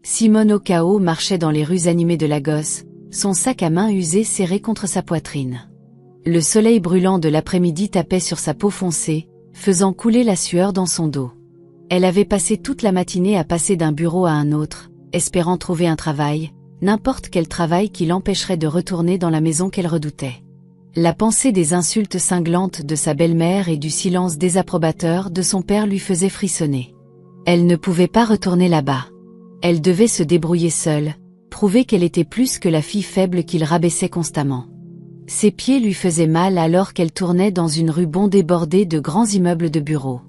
Simone Okao marchait dans les rues animées de Lagos, son sac à main usé serré contre sa poitrine. Le soleil brûlant de l'après-midi tapait sur sa peau foncée, faisant couler la sueur dans son dos. Elle avait passé toute la matinée à passer d'un bureau à un autre, espérant trouver un travail, n'importe quel travail qui l'empêcherait de retourner dans la maison qu'elle redoutait. La pensée des insultes cinglantes de sa belle-mère et du silence désapprobateur de son père lui faisait frissonner. Elle ne pouvait pas retourner là-bas. Elle devait se débrouiller seule, prouver qu'elle était plus que la fille faible qu'il rabaissait constamment. Ses pieds lui faisaient mal alors qu'elle tournait dans une rue bondée bordée de grands immeubles de bureaux.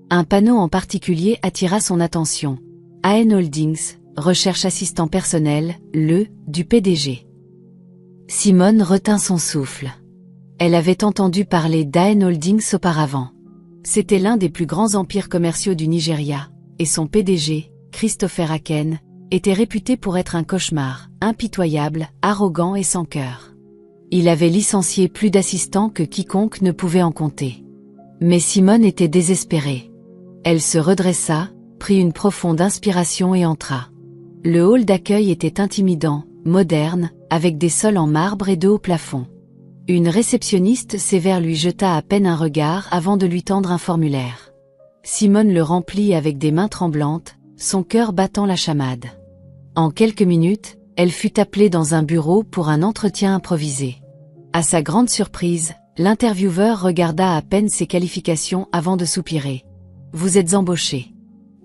Un panneau en particulier attira son attention. AN Holdings, recherche assistant personnel, du PDG. Simone retint son souffle. Elle avait entendu parler d'AN Holdings auparavant. C'était l'un des plus grands empires commerciaux du Nigeria, et son PDG, Christopher Aken, était réputé pour être un cauchemar, impitoyable, arrogant et sans cœur. Il avait licencié plus d'assistants que quiconque ne pouvait en compter. Mais Simone était désespérée. Elle se redressa, prit une profonde inspiration et entra. Le hall d'accueil était intimidant, moderne, avec des sols en marbre et de hauts plafonds. Une réceptionniste sévère lui jeta à peine un regard avant de lui tendre un formulaire. Simone le remplit avec des mains tremblantes, son cœur battant la chamade. En quelques minutes, elle fut appelée dans un bureau pour un entretien improvisé. À sa grande surprise, l'intervieweur regarda à peine ses qualifications avant de soupirer. « Vous êtes embauché.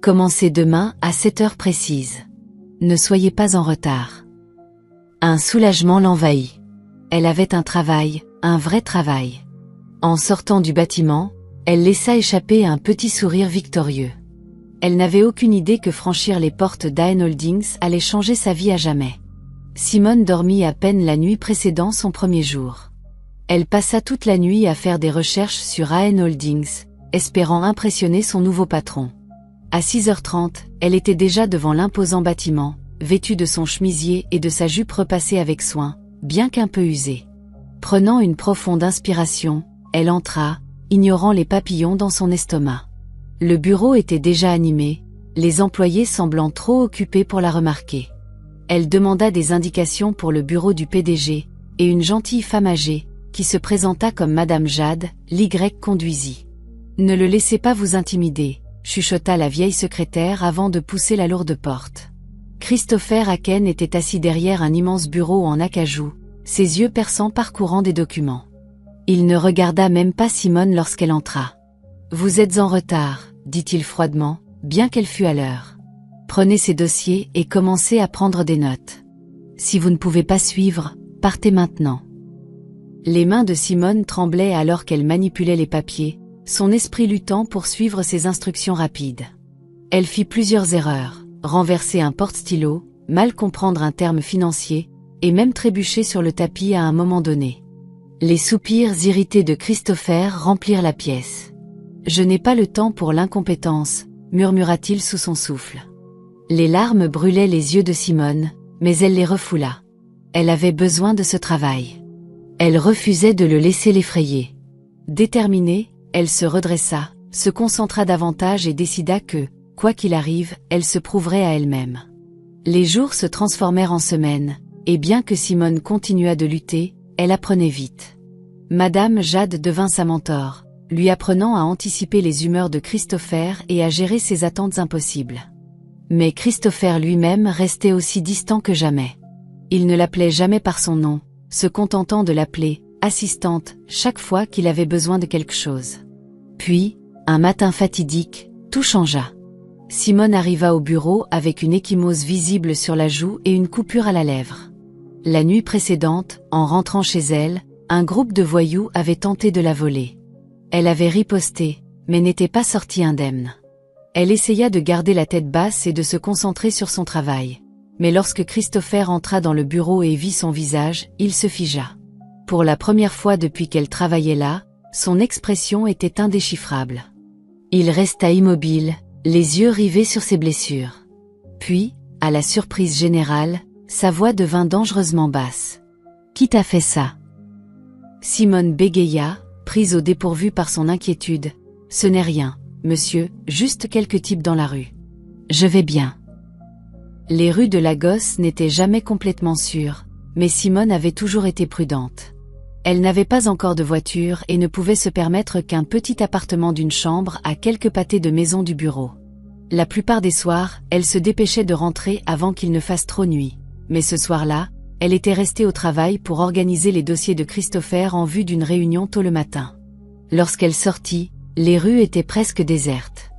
Commencez demain à 7 heures précises. Ne soyez pas en retard. » Un soulagement l'envahit. Elle avait un travail, un vrai travail. En sortant du bâtiment, elle laissa échapper un petit sourire victorieux. Elle n'avait aucune idée que franchir les portes d'AN Holdings allait changer sa vie à jamais. Simone dormit à peine la nuit précédant son premier jour. Elle passa toute la nuit à faire des recherches sur AN Holdings, espérant impressionner son nouveau patron. À 6h30, elle était déjà devant l'imposant bâtiment, vêtue de son chemisier et de sa jupe repassée avec soin, bien qu'un peu usée. Prenant une profonde inspiration, elle entra, ignorant les papillons dans son estomac. Le bureau était déjà animé, les employés semblant trop occupés pour la remarquer. Elle demanda des indications pour le bureau du PDG, et une gentille femme âgée, qui se présenta comme Madame Jade, l'Y conduisit. « Ne le laissez pas vous intimider », chuchota la vieille secrétaire avant de pousser la lourde porte. Christopher Aken était assis derrière un immense bureau en acajou, ses yeux perçants parcourant des documents. Il ne regarda même pas Simone lorsqu'elle entra. « Vous êtes en retard », dit-il froidement, bien qu'elle fût à l'heure. « Prenez ces dossiers et commencez à prendre des notes. Si vous ne pouvez pas suivre, partez maintenant. » Les mains de Simone tremblaient alors qu'elle manipulait les papiers, son esprit luttant pour suivre ses instructions rapides. Elle fit plusieurs erreurs, renverser un porte-stylo, mal comprendre un terme financier, et même trébucher sur le tapis à un moment donné. Les soupirs irrités de Christopher remplirent la pièce. « Je n'ai pas le temps pour l'incompétence », murmura-t-il sous son souffle. Les larmes brûlaient les yeux de Simone, mais elle les refoula. Elle avait besoin de ce travail. Elle refusait de le laisser l'effrayer. Déterminée, elle se redressa, se concentra davantage et décida que, quoi qu'il arrive, elle se prouverait à elle-même. Les jours se transformèrent en semaines, et bien que Simone continuât de lutter, elle apprenait vite. Madame Jade devint sa mentor, lui apprenant à anticiper les humeurs de Christopher et à gérer ses attentes impossibles. Mais Christopher lui-même restait aussi distant que jamais. Il ne l'appelait jamais par son nom, se contentant de l'appeler « assistante » chaque fois qu'il avait besoin de quelque chose. Puis, un matin fatidique, tout changea. Simone arriva au bureau avec une ecchymose visible sur la joue et une coupure à la lèvre. La nuit précédente, en rentrant chez elle, un groupe de voyous avait tenté de la voler. Elle avait riposté, mais n'était pas sortie indemne. Elle essaya de garder la tête basse et de se concentrer sur son travail. Mais lorsque Christopher entra dans le bureau et vit son visage, il se figea. Pour la première fois depuis qu'elle travaillait là, son expression était indéchiffrable. Il resta immobile, les yeux rivés sur ses blessures. Puis, à la surprise générale, sa voix devint dangereusement basse. « Qui t'a fait ça ?» Simone bégaya, prise au dépourvu par son inquiétude. « Ce n'est rien, monsieur, juste quelques types dans la rue. Je vais bien. » Les rues de Lagos n'étaient jamais complètement sûres, mais Simone avait toujours été prudente. Elle n'avait pas encore de voiture et ne pouvait se permettre qu'un petit appartement d'une chambre à quelques pâtés de maison du bureau. La plupart des soirs, elle se dépêchait de rentrer avant qu'il ne fasse trop nuit. Mais ce soir-là, elle était restée au travail pour organiser les dossiers de Christopher en vue d'une réunion tôt le matin. Lorsqu'elle sortit, les rues étaient presque désertes.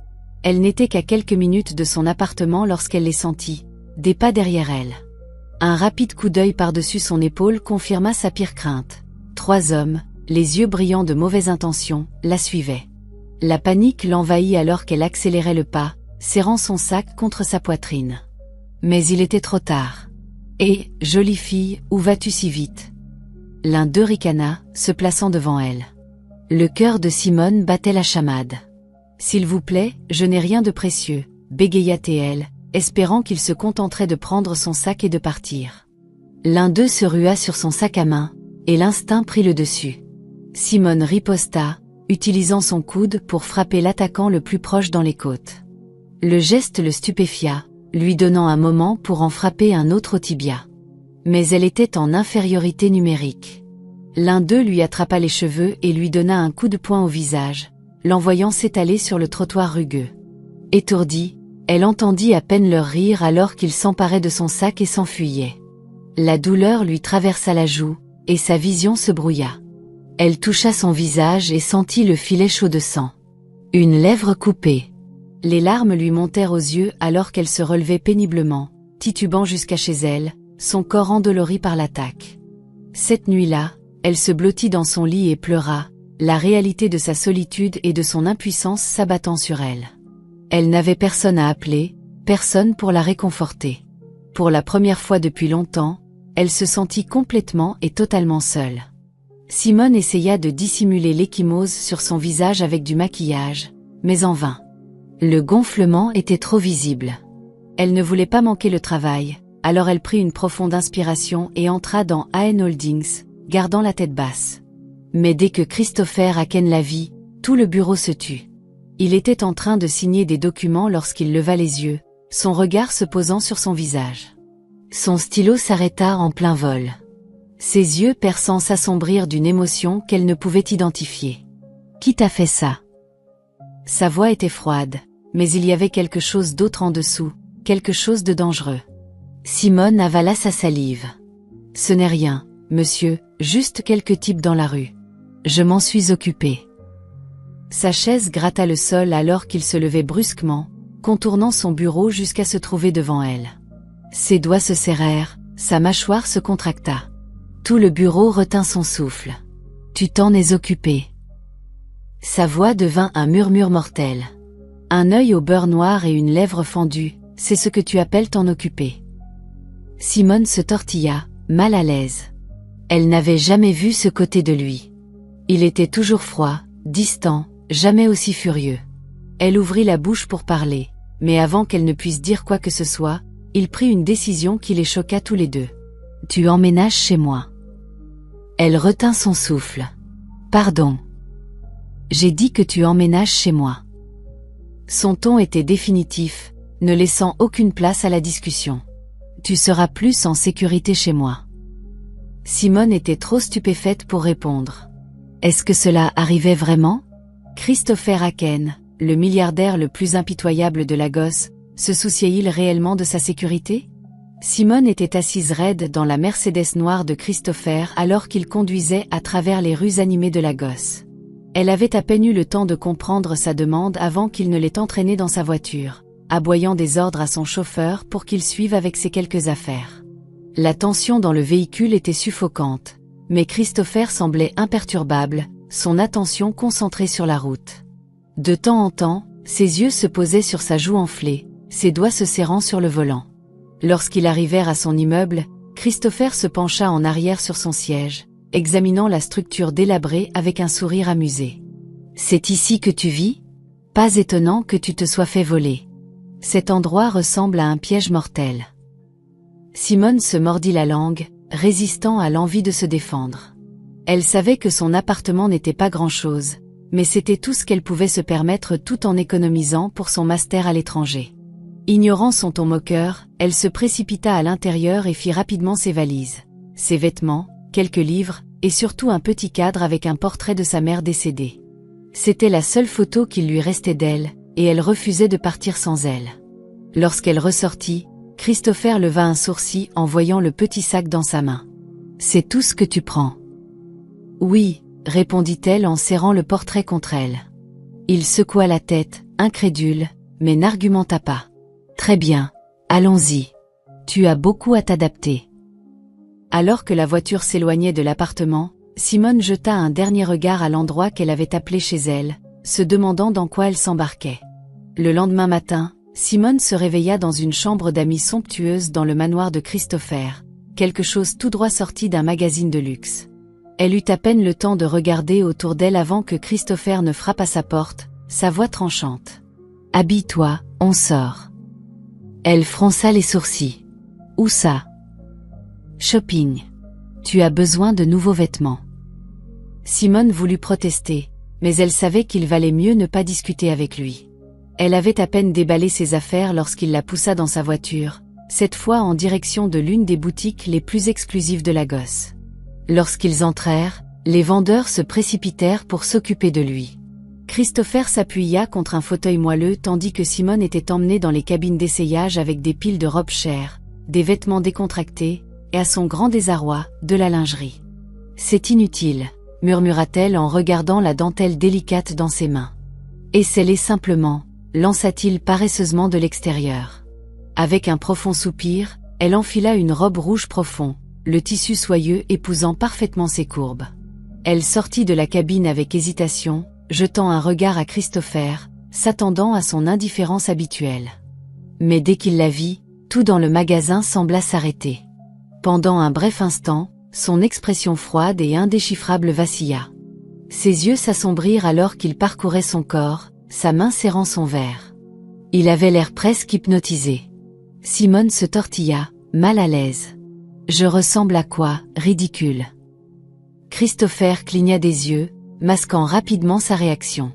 Elle n'était qu'à quelques minutes de son appartement lorsqu'elle les sentit, des pas derrière elle. Un rapide coup d'œil par-dessus son épaule confirma sa pire crainte. 3 hommes, les yeux brillants de mauvaises intentions, la suivaient. La panique l'envahit alors qu'elle accélérait le pas, serrant son sac contre sa poitrine. Mais il était trop tard. « Eh, jolie fille, où vas-tu si vite ?» L'un d'eux ricana, se plaçant devant elle. Le cœur de Simone battait la chamade. « S'il vous plaît, je n'ai rien de précieux, » bégaya-t-elle, espérant qu'il se contenterait de prendre son sac et de partir. L'un d'eux se rua sur son sac à main, et l'instinct prit le dessus. Simone riposta, utilisant son coude pour frapper l'attaquant le plus proche dans les côtes. Le geste le stupéfia, lui donnant un moment pour en frapper un autre au tibia. Mais elle était en infériorité numérique. L'un d'eux lui attrapa les cheveux et lui donna un coup de poing au visage, l'envoyant s'étaler sur le trottoir rugueux. Étourdie, elle entendit à peine leur rire alors qu'ils s'emparaient de son sac et s'enfuyaient. La douleur lui traversa la joue, et sa vision se brouilla. Elle toucha son visage et sentit le filet chaud de sang. Une lèvre coupée. Les larmes lui montèrent aux yeux alors qu'elle se relevait péniblement, titubant jusqu'à chez elle, son corps endolori par l'attaque. Cette nuit-là, elle se blottit dans son lit et pleura, la réalité de sa solitude et de son impuissance s'abattant sur elle. Elle n'avait personne à appeler, personne pour la réconforter. Pour la première fois depuis longtemps, elle se sentit complètement et totalement seule. Simone essaya de dissimuler l'ecchymose sur son visage avec du maquillage, mais en vain. Le gonflement était trop visible. Elle ne voulait pas manquer le travail, alors elle prit une profonde inspiration et entra dans AN Holdings, gardant la tête basse. Mais dès que Christopher Haken la vit, tout le bureau se tut. Il était en train de signer des documents lorsqu'il leva les yeux, son regard se posant sur son visage. Son stylo s'arrêta en plein vol. Ses yeux perçants s'assombrirent d'une émotion qu'elle ne pouvait identifier. « Qui t'a fait ça ?» Sa voix était froide, mais il y avait quelque chose d'autre en dessous, quelque chose de dangereux. Simone avala sa salive. « Ce n'est rien, monsieur, juste quelques types dans la rue. Je m'en suis occupée. » Sa chaise gratta le sol alors qu'il se levait brusquement, contournant son bureau jusqu'à se trouver devant elle. Ses doigts se serrèrent, sa mâchoire se contracta. Tout le bureau retint son souffle. « Tu t'en es occupé. » Sa voix devint un murmure mortel. Un œil au beurre noir et une lèvre fendue, c'est ce que tu appelles t'en occuper. Simone se tortilla, mal à l'aise. Elle n'avait jamais vu ce côté de lui. Il était toujours froid, distant, jamais aussi furieux. Elle ouvrit la bouche pour parler, mais avant qu'elle ne puisse dire quoi que ce soit, il prit une décision qui les choqua tous les deux. « Tu emménages chez moi. » Elle retint son souffle. « Pardon. J'ai dit que tu emménages chez moi. » Son ton était définitif, ne laissant aucune place à la discussion. « Tu seras plus en sécurité chez moi. » Simone était trop stupéfaite pour répondre. Est-ce que cela arrivait vraiment? Christopher Haken, le milliardaire le plus impitoyable de Lagos, se souciait-il réellement de sa sécurité? Simone était assise raide dans la Mercedes noire de Christopher alors qu'il conduisait à travers les rues animées de Lagos. Elle avait à peine eu le temps de comprendre sa demande avant qu'il ne l'ait entraînée dans sa voiture, aboyant des ordres à son chauffeur pour qu'il suive avec ses quelques affaires. La tension dans le véhicule était suffocante, mais Christopher semblait imperturbable, son attention concentrée sur la route. De temps en temps, ses yeux se posaient sur sa joue enflée, ses doigts se serrant sur le volant. Lorsqu'ils arrivèrent à son immeuble, Christopher se pencha en arrière sur son siège, examinant la structure délabrée avec un sourire amusé. « C'est ici que tu vis? Pas étonnant que tu te sois fait voler. Cet endroit ressemble à un piège mortel. » Simone se mordit la langue, résistant à l'envie de se défendre. Elle savait que son appartement n'était pas grand-chose, mais c'était tout ce qu'elle pouvait se permettre tout en économisant pour son master à l'étranger. Ignorant son ton moqueur, elle se précipita à l'intérieur et fit rapidement ses valises. Ses vêtements, quelques livres, et surtout un petit cadre avec un portrait de sa mère décédée. C'était la seule photo qu'il lui restait d'elle, et elle refusait de partir sans elle. Lorsqu'elle ressortit, Christopher leva un sourcil en voyant le petit sac dans sa main. « C'est tout ce que tu prends ?» « Oui », répondit-elle en serrant le portrait contre elle. Il secoua la tête, incrédule, mais n'argumenta pas. « Très bien, allons-y. Tu as beaucoup à t'adapter. » Alors que la voiture s'éloignait de l'appartement, Simone jeta un dernier regard à l'endroit qu'elle avait appelé chez elle, se demandant dans quoi elle s'embarquait. Le lendemain matin, Simone se réveilla dans une chambre d'amis somptueuse dans le manoir de Christopher, quelque chose tout droit sorti d'un magazine de luxe. Elle eut à peine le temps de regarder autour d'elle avant que Christopher ne frappe à sa porte, sa voix tranchante. « Habille-toi, on sort. » Elle fronça les sourcils. « Où ça ? » « Shopping. Tu as besoin de nouveaux vêtements. » Simone voulut protester, mais elle savait qu'il valait mieux ne pas discuter avec lui. Elle avait à peine déballé ses affaires lorsqu'il la poussa dans sa voiture, cette fois en direction de l'une des boutiques les plus exclusives de Lagos. Lorsqu'ils entrèrent, les vendeurs se précipitèrent pour s'occuper de lui. Christopher s'appuya contre un fauteuil moelleux tandis que Simone était emmenée dans les cabines d'essayage avec des piles de robes chères, des vêtements décontractés, et à son grand désarroi, de la lingerie. « C'est inutile », murmura-t-elle en regardant la dentelle délicate dans ses mains. « Essaie-les simplement », lança-t-il paresseusement de l'extérieur. Avec un profond soupir, elle enfila une robe rouge profond, le tissu soyeux épousant parfaitement ses courbes. Elle sortit de la cabine avec hésitation, jetant un regard à Christopher, s'attendant à son indifférence habituelle. Mais dès qu'il la vit, tout dans le magasin sembla s'arrêter. Pendant un bref instant, son expression froide et indéchiffrable vacilla. Ses yeux s'assombrirent alors qu'il parcourait son corps, sa main serrant son verre. Il avait l'air presque hypnotisé. Simone se tortilla, mal à l'aise. « Je ressemble à quoi, ridicule ?» Christopher cligna des yeux, masquant rapidement sa réaction.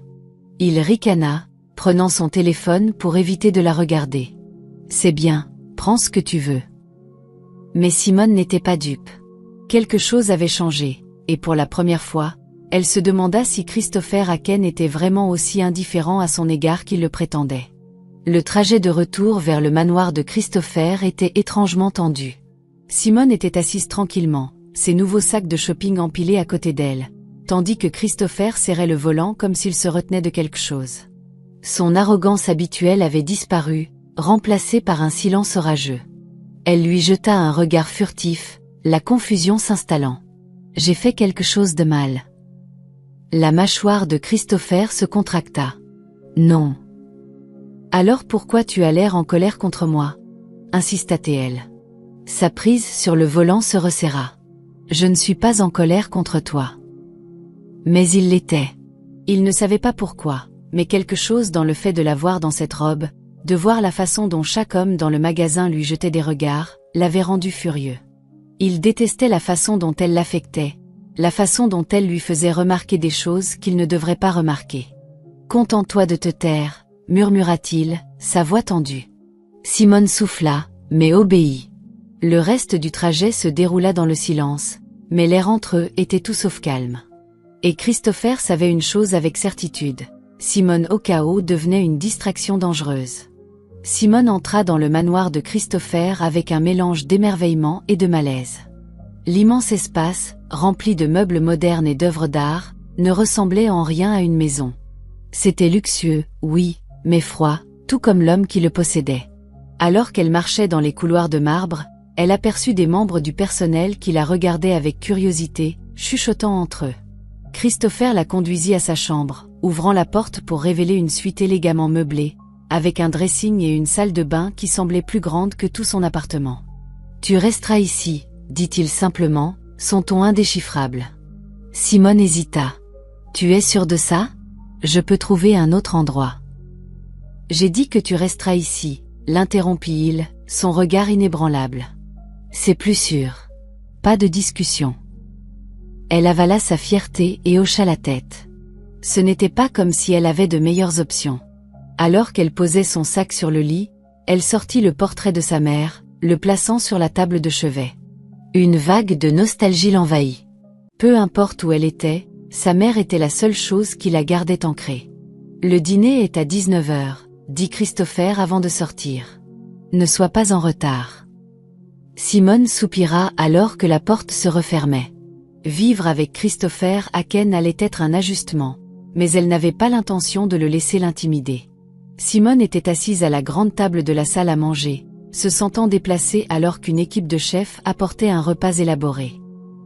Il ricana, prenant son téléphone pour éviter de la regarder. « C'est bien, prends ce que tu veux. » Mais Simone n'était pas dupe. Quelque chose avait changé, et pour la première fois, elle se demanda si Christopher Haken était vraiment aussi indifférent à son égard qu'il le prétendait. Le trajet de retour vers le manoir de Christopher était étrangement tendu. Simone était assise tranquillement, ses nouveaux sacs de shopping empilés à côté d'elle, tandis que Christopher serrait le volant comme s'il se retenait de quelque chose. Son arrogance habituelle avait disparu, remplacée par un silence orageux. Elle lui jeta un regard furtif, la confusion s'installant. « J'ai fait quelque chose de mal. » La mâchoire de Christopher se contracta. « Non. »« Alors pourquoi tu as l'air en colère contre moi ?» insista-t-elle. Sa prise sur le volant se resserra. « Je ne suis pas en colère contre toi. » Mais il l'était. Il ne savait pas pourquoi, mais quelque chose dans le fait de la voir dans cette robe, de voir la façon dont chaque homme dans le magasin lui jetait des regards, l'avait rendu furieux. Il détestait la façon dont elle l'affectait, la façon dont elle lui faisait remarquer des choses qu'il ne devrait pas remarquer. « Contente-toi de te taire », murmura-t-il, sa voix tendue. Simone souffla, mais obéit. Le reste du trajet se déroula dans le silence, mais l'air entre eux était tout sauf calme. Et Christopher savait une chose avec certitude. Simone au chaos devenait une distraction dangereuse. Simone entra dans le manoir de Christopher avec un mélange d'émerveillement et de malaise. L'immense espace, rempli de meubles modernes et d'œuvres d'art, ne ressemblait en rien à une maison. C'était luxueux, oui, mais froid, tout comme l'homme qui le possédait. Alors qu'elle marchait dans les couloirs de marbre, elle aperçut des membres du personnel qui la regardaient avec curiosité, chuchotant entre eux. Christopher la conduisit à sa chambre, ouvrant la porte pour révéler une suite élégamment meublée, avec un dressing et une salle de bain qui semblait plus grande que tout son appartement. « Tu resteras ici », dit-il simplement, son ton indéchiffrable. Simone hésita. « Tu es sûre de ça ? Je peux trouver un autre endroit. »« J'ai dit que tu resteras ici », l'interrompit-il, son regard inébranlable. « C'est plus sûr. Pas de discussion. » Elle avala sa fierté et hocha la tête. Ce n'était pas comme si elle avait de meilleures options. Alors qu'elle posait son sac sur le lit, Elle sortit le portrait de sa mère, le plaçant sur la table de chevet. Une vague de nostalgie l'envahit. Peu importe où elle était, sa mère était la seule chose qui la gardait ancrée. Le dîner est à 19 heures, dit Christopher avant de sortir. Ne sois pas en retard. Simone soupira alors que la porte se refermait. Vivre avec Christopher Haken allait être un ajustement, mais elle n'avait pas l'intention de le laisser l'intimider. Simone était assise à la grande table de la salle à manger, se sentant déplacée alors qu'une équipe de chefs apportait un repas élaboré.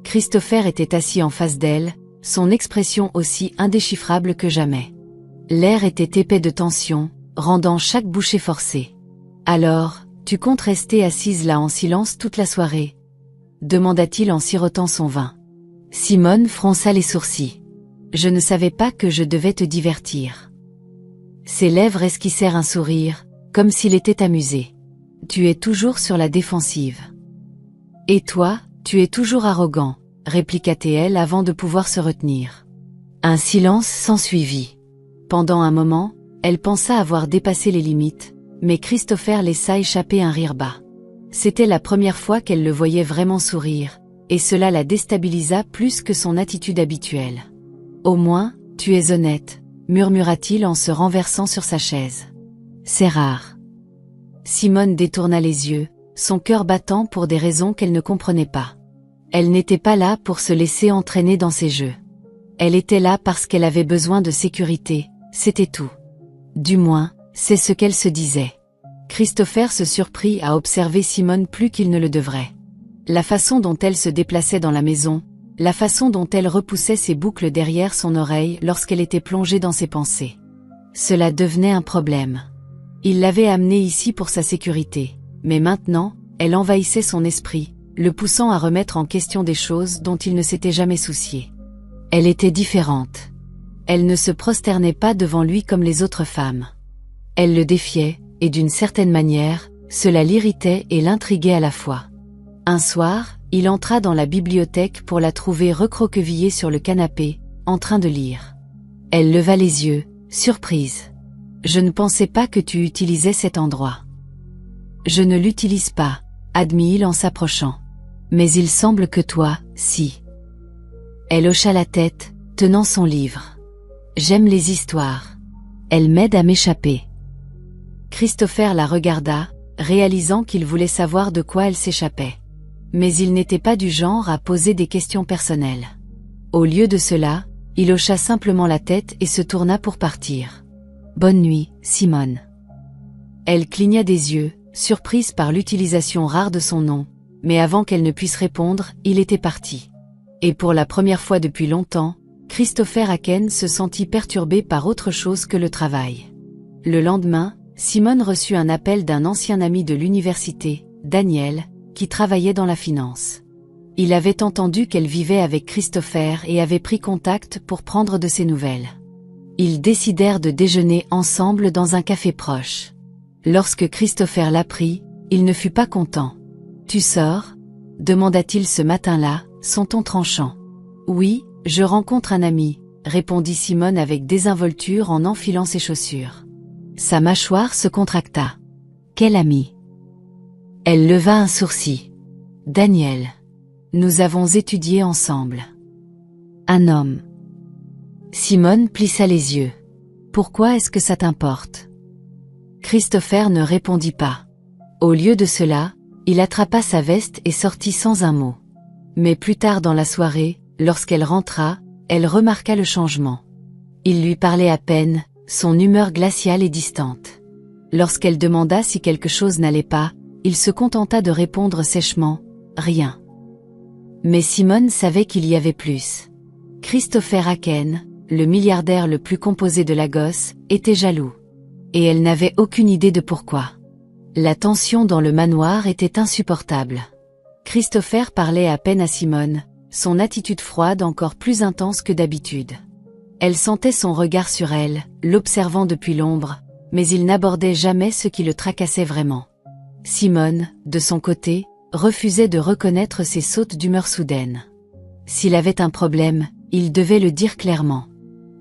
Christopher était assis en face d'elle, son expression aussi indéchiffrable que jamais. L'air était épais de tension, rendant chaque bouchée forcée. « Alors, tu comptes rester assise là en silence toute la soirée ?» demanda-t-il en sirotant son vin. Simone fronça les sourcils. « Je ne savais pas que je devais te divertir. » Ses lèvres esquissèrent un sourire, comme s'il était amusé. « Tu es toujours sur la défensive. »« Et toi, tu es toujours arrogant », répliqua-t-elle avant de pouvoir se retenir. Un silence s'ensuivit. Pendant un moment, elle pensa avoir dépassé les limites, mais Christopher laissa échapper un rire bas. C'était la première fois qu'elle le voyait vraiment sourire, et cela la déstabilisa plus que son attitude habituelle. « Au moins, tu es honnête », murmura-t-il en se renversant sur sa chaise. « C'est rare. » Simone détourna les yeux, son cœur battant pour des raisons qu'elle ne comprenait pas. Elle n'était pas là pour se laisser entraîner dans ses jeux. Elle était là parce qu'elle avait besoin de sécurité, c'était tout. Du moins, c'est ce qu'elle se disait. Christopher se surprit à observer Simone plus qu'il ne le devrait. La façon dont elle se déplaçait dans la maison, la façon dont elle repoussait ses boucles derrière son oreille lorsqu'elle était plongée dans ses pensées. Cela devenait un problème. Il l'avait amenée ici pour sa sécurité, mais maintenant, elle envahissait son esprit, le poussant à remettre en question des choses dont il ne s'était jamais soucié. Elle était différente. Elle ne se prosternait pas devant lui comme les autres femmes. Elle le défiait, et d'une certaine manière, cela l'irritait et l'intriguait à la fois. Un soir, il entra dans la bibliothèque pour la trouver recroquevillée sur le canapé, en train de lire. Elle leva les yeux, surprise. « Je ne pensais pas que tu utilisais cet endroit. »« Je ne l'utilise pas, » admit-il en s'approchant. « Mais il semble que toi, si. » Elle hocha la tête, tenant son livre. « J'aime les histoires. Elles m'aident à m'échapper. » Christopher la regarda, réalisant qu'il voulait savoir de quoi elle s'échappait. Mais il n'était pas du genre à poser des questions personnelles. Au lieu de cela, il hocha simplement la tête et se tourna pour partir. « Bonne nuit, Simone. » Elle cligna des yeux, surprise par l'utilisation rare de son nom, mais avant qu'elle ne puisse répondre, il était parti. Et pour la première fois depuis longtemps, Christopher Haken se sentit perturbé par autre chose que le travail. Le lendemain, Simone reçut un appel d'un ancien ami de l'université, Daniel, qui travaillait dans la finance. Il avait entendu qu'elle vivait avec Christopher et avait pris contact pour prendre de ses nouvelles. Ils décidèrent de déjeuner ensemble dans un café proche. Lorsque Christopher l'apprit, il ne fut pas content. « Tu sors ?» demanda-t-il ce matin-là, son ton tranchant. « Oui, je rencontre un ami », répondit Simone avec désinvolture en enfilant ses chaussures. Sa mâchoire se contracta. « Quel ami ?» Elle leva un sourcil. « Daniel. Nous avons étudié ensemble. »« Un homme. » Simone plissa les yeux. « Pourquoi est-ce que ça t'importe ?» Christopher ne répondit pas. Au lieu de cela, il attrapa sa veste et sortit sans un mot. Mais plus tard dans la soirée, lorsqu'elle rentra, elle remarqua le changement. Il lui parlait à peine, son humeur glaciale et distante. Lorsqu'elle demanda si quelque chose n'allait pas, il se contenta de répondre sèchement « Rien ». Mais Simone savait qu'il y avait plus. Christopher Haken, le milliardaire le plus composé de Lagos, était jaloux. Et elle n'avait aucune idée de pourquoi. La tension dans le manoir était insupportable. Christopher parlait à peine à Simone, son attitude froide encore plus intense que d'habitude. Elle sentait son regard sur elle, l'observant depuis l'ombre, mais il n'abordait jamais ce qui le tracassait vraiment. Simone, de son côté, refusait de reconnaître ses sautes d'humeur soudaines. S'il avait un problème, il devait le dire clairement.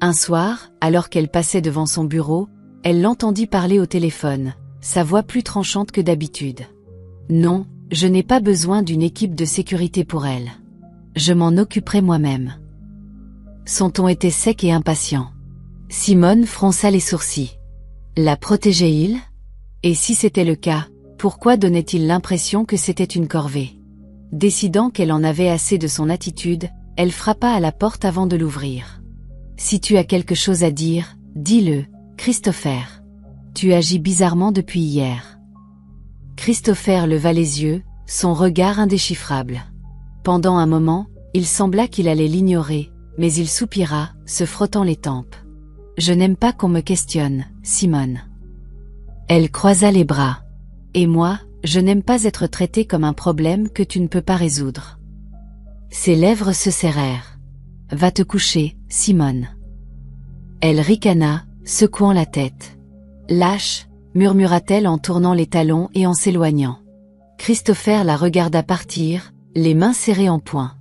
Un soir, alors qu'elle passait devant son bureau, elle l'entendit parler au téléphone, sa voix plus tranchante que d'habitude. Non, je n'ai pas besoin d'une équipe de sécurité pour elle. Je m'en occuperai moi-même. Son ton était sec et impatient. Simone fronça les sourcils. La protégeait-il? Et si c'était le cas, pourquoi donnait-il l'impression que c'était une corvée? Décidant qu'elle en avait assez de son attitude, elle frappa à la porte avant de l'ouvrir. Si tu as quelque chose à dire, dis-le, Christopher. Tu agis bizarrement depuis hier. Christopher leva les yeux, son regard indéchiffrable. Pendant un moment, il sembla qu'il allait l'ignorer, mais il soupira, se frottant les tempes. Je n'aime pas qu'on me questionne, Simone. Elle croisa les bras. Et moi, je n'aime pas être traitée comme un problème que tu ne peux pas résoudre. Ses lèvres se serrèrent. Va te coucher, Simone. Elle ricana, secouant la tête. Lâche, murmura-t-elle en tournant les talons et en s'éloignant. Christopher la regarda partir, les mains serrées en poing.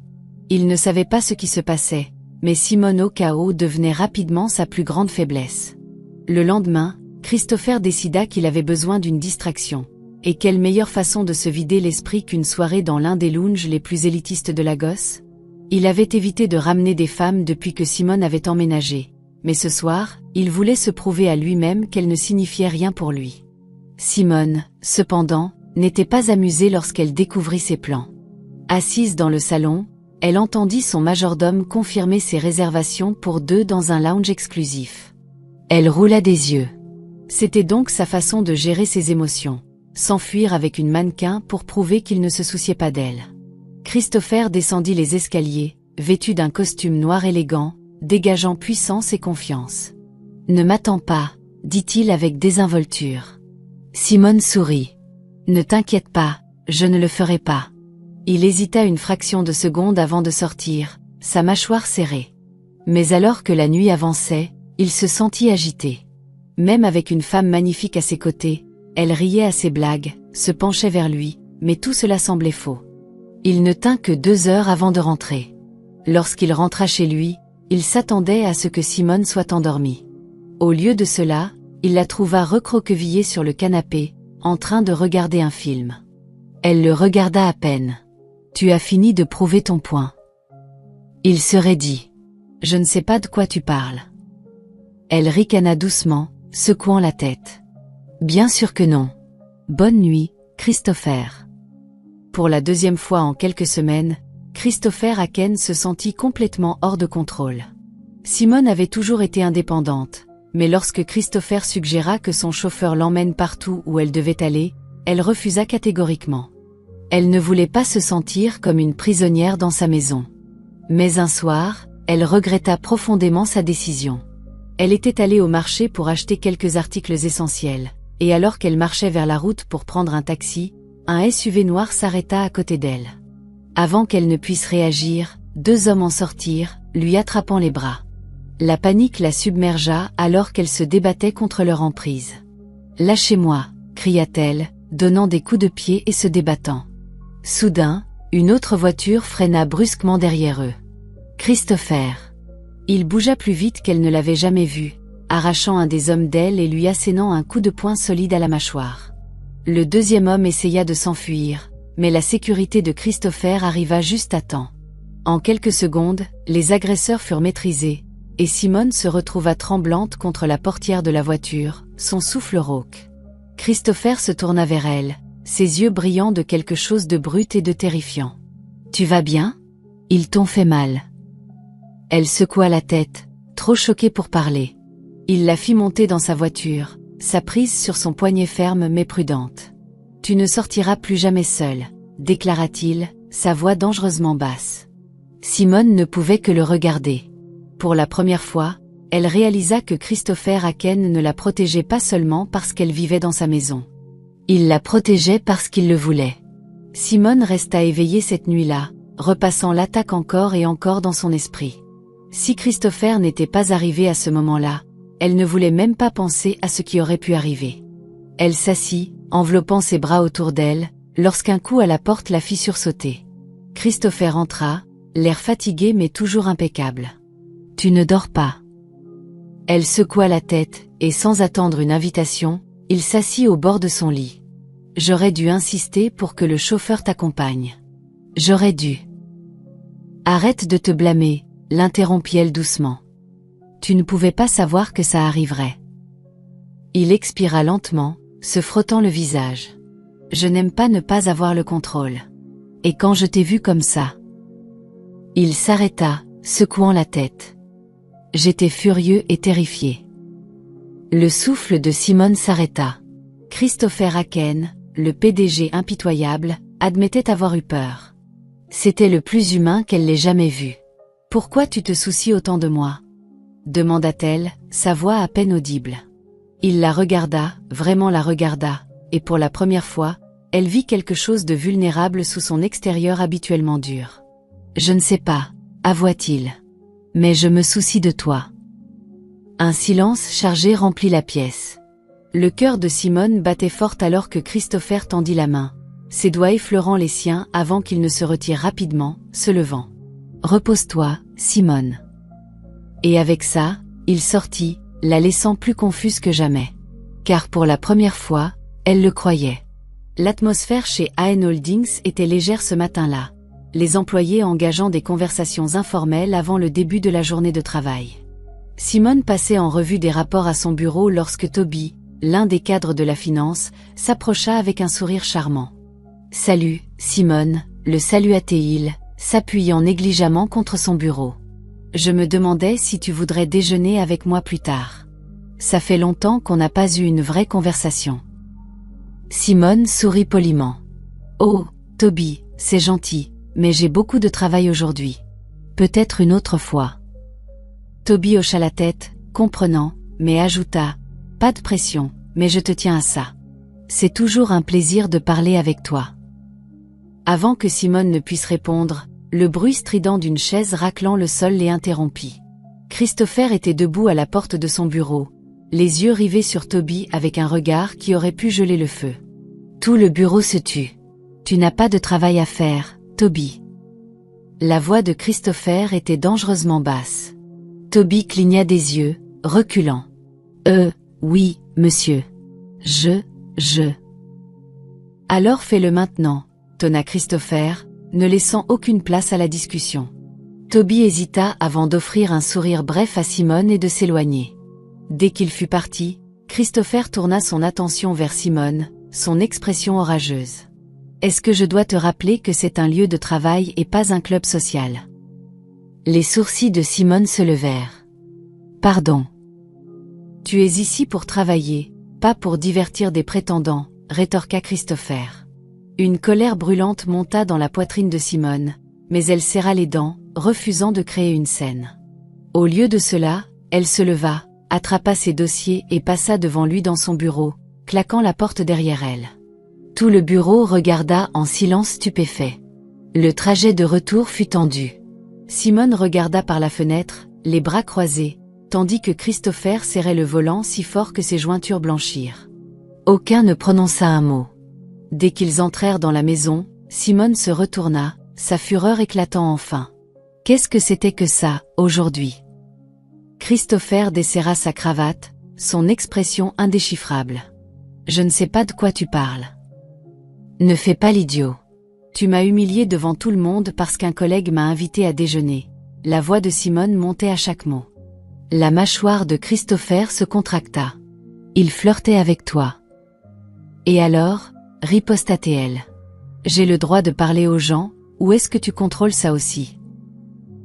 Il ne savait pas ce qui se passait, mais Simone au chaos devenait rapidement sa plus grande faiblesse. Le lendemain, Christopher décida qu'il avait besoin d'une distraction. Et quelle meilleure façon de se vider l'esprit qu'une soirée dans l'un des lounges les plus élitistes de Lagos? Il avait évité de ramener des femmes depuis que Simone avait emménagé. Mais ce soir, il voulait se prouver à lui-même qu'elle ne signifiait rien pour lui. Simone, cependant, n'était pas amusée lorsqu'elle découvrit ses plans. Assise dans le salon, elle entendit son majordome confirmer ses réservations pour deux dans un lounge exclusif. Elle roula des yeux. C'était donc sa façon de gérer ses émotions. S'enfuir avec une mannequin pour prouver qu'il ne se souciait pas d'elle. Christopher descendit les escaliers, vêtu d'un costume noir élégant, dégageant puissance et confiance. « Ne m'attends pas, dit-il avec désinvolture. Simone sourit. « Ne t'inquiète pas, je ne le ferai pas. » Il hésita une fraction de seconde avant de sortir, sa mâchoire serrée. Mais alors que la nuit avançait, il se sentit agité. Même avec une femme magnifique à ses côtés, elle riait à ses blagues, se penchait vers lui, mais tout cela semblait faux. Il ne tint que 2 heures avant de rentrer. Lorsqu'il rentra chez lui, il s'attendait à ce que Simone soit endormie. Au lieu de cela, il la trouva recroquevillée sur le canapé, en train de regarder un film. Elle le regarda à peine. « Tu as fini de prouver ton point. » Il se raidit. « Je ne sais pas de quoi tu parles. » Elle ricana doucement, secouant la tête. « Bien sûr que non. Bonne nuit, Christopher. » Pour la 2e fois en quelques semaines, Christopher Aken se sentit complètement hors de contrôle. Simone avait toujours été indépendante, mais lorsque Christopher suggéra que son chauffeur l'emmène partout où elle devait aller, elle refusa catégoriquement. Elle ne voulait pas se sentir comme une prisonnière dans sa maison. Mais un soir, elle regretta profondément sa décision. Elle était allée au marché pour acheter quelques articles essentiels, et alors qu'elle marchait vers la route pour prendre un taxi, un SUV noir s'arrêta à côté d'elle. Avant qu'elle ne puisse réagir, 2 hommes en sortirent, lui attrapant les bras. La panique la submergea alors qu'elle se débattait contre leur emprise. « Lâchez-moi » cria-t-elle, donnant des coups de pied et se débattant. Soudain, une autre voiture freina brusquement derrière eux. Christopher. Il bougea plus vite qu'elle ne l'avait jamais vu, arrachant un des hommes d'elle et lui assénant un coup de poing solide à la mâchoire. Le 2e homme essaya de s'enfuir, mais la sécurité de Christopher arriva juste à temps. En quelques secondes, les agresseurs furent maîtrisés, et Simone se retrouva tremblante contre la portière de la voiture, son souffle rauque. Christopher se tourna vers elle, ses yeux brillants de quelque chose de brut et de terrifiant. « Tu vas bien? Ils t'ont fait mal. » Elle secoua la tête, trop choquée pour parler. Il la fit monter dans sa voiture, sa prise sur son poignet ferme mais prudente. « Tu ne sortiras plus jamais seule, » déclara-t-il, sa voix dangereusement basse. Simone ne pouvait que le regarder. Pour la première fois, elle réalisa que Christopher Aken ne la protégeait pas seulement parce qu'elle vivait dans sa maison. Il la protégeait parce qu'il le voulait. Simone resta éveillée cette nuit-là, repassant l'attaque encore et encore dans son esprit. Si Christopher n'était pas arrivé à ce moment-là, elle ne voulait même pas penser à ce qui aurait pu arriver. Elle s'assit, enveloppant ses bras autour d'elle, lorsqu'un coup à la porte la fit sursauter. Christopher entra, l'air fatigué mais toujours impeccable. « Tu ne dors pas ?» Elle secoua la tête, et sans attendre une invitation, Il s'assit au bord de son lit. J'aurais dû insister pour que le chauffeur t'accompagne. J'aurais dû. Arrête de te blâmer, l'interrompit-elle doucement. Tu ne pouvais pas savoir que ça arriverait. Il expira lentement, se frottant le visage. Je n'aime pas ne pas avoir le contrôle. Et quand je t'ai vu comme ça? Il s'arrêta, secouant la tête. J'étais furieux et terrifié. Le souffle de Simone s'arrêta. Christopher Haken, le PDG impitoyable, admettait avoir eu peur. C'était le plus humain qu'elle l'ait jamais vu. « Pourquoi tu te soucies autant de moi ?» demanda-t-elle, sa voix à peine audible. Il la regarda, vraiment la regarda, et pour la première fois, elle vit quelque chose de vulnérable sous son extérieur habituellement dur. « Je ne sais pas, avoua-t-il. Mais je me soucie de toi. » Un silence chargé remplit la pièce. Le cœur de Simone battait fort alors que Christopher tendit la main, ses doigts effleurant les siens avant qu'il ne se retire rapidement, se levant. « Repose-toi, Simone. » Et avec ça, il sortit, la laissant plus confuse que jamais. Car pour la première fois, elle le croyait. L'atmosphère chez AN Holdings était légère ce matin-là, les employés engageant des conversations informelles avant le début de la journée de travail. Simone passait en revue des rapports à son bureau lorsque Toby, l'un des cadres de la finance, s'approcha avec un sourire charmant. « Salut, Simone », le salua-t-il, s'appuyant négligemment contre son bureau. « Je me demandais si tu voudrais déjeuner avec moi plus tard. Ça fait longtemps qu'on n'a pas eu une vraie conversation. » Simone sourit poliment. « Oh, Toby, c'est gentil, mais j'ai beaucoup de travail aujourd'hui. Peut-être une autre fois. » Toby hocha la tête, comprenant, mais ajouta, « Pas de pression, mais je te tiens à ça. C'est toujours un plaisir de parler avec toi. » Avant que Simone ne puisse répondre, le bruit strident d'une chaise raclant le sol les interrompit. Christopher était debout à la porte de son bureau, les yeux rivés sur Toby avec un regard qui aurait pu geler le feu. Tout le bureau se tut. « Tu n'as pas de travail à faire, Toby. » La voix de Christopher était dangereusement basse. Toby cligna des yeux, reculant. « Oui, monsieur. Je. » « Alors fais-le maintenant, » tonna Christopher, ne laissant aucune place à la discussion. Toby hésita avant d'offrir un sourire bref à Simone et de s'éloigner. Dès qu'il fut parti, Christopher tourna son attention vers Simone, son expression orageuse. « Est-ce que je dois te rappeler que c'est un lieu de travail et pas un club social ?» Les sourcils de Simone se levèrent. « Pardon. Tu es ici pour travailler, pas pour divertir des prétendants, » rétorqua Christopher. Une colère brûlante monta dans la poitrine de Simone, mais elle serra les dents, refusant de créer une scène. Au lieu de cela, elle se leva, attrapa ses dossiers et passa devant lui dans son bureau, claquant la porte derrière elle. Tout le bureau regarda en silence stupéfait. Le trajet de retour fut tendu. Simone regarda par la fenêtre, les bras croisés, tandis que Christopher serrait le volant si fort que ses jointures blanchirent. Aucun ne prononça un mot. Dès qu'ils entrèrent dans la maison, Simone se retourna, sa fureur éclatant enfin. Qu'est-ce que c'était que ça, aujourd'hui? Christopher desserra sa cravate, son expression indéchiffrable. Je ne sais pas de quoi tu parles. Ne fais pas l'idiot. Tu m'as humilié devant tout le monde parce qu'un collègue m'a invité à déjeuner. La voix de Simone montait à chaque mot. La mâchoire de Christopher se contracta. Il flirtait avec toi. Et alors, riposta-t-elle. J'ai le droit de parler aux gens, ou est-ce que tu contrôles ça aussi?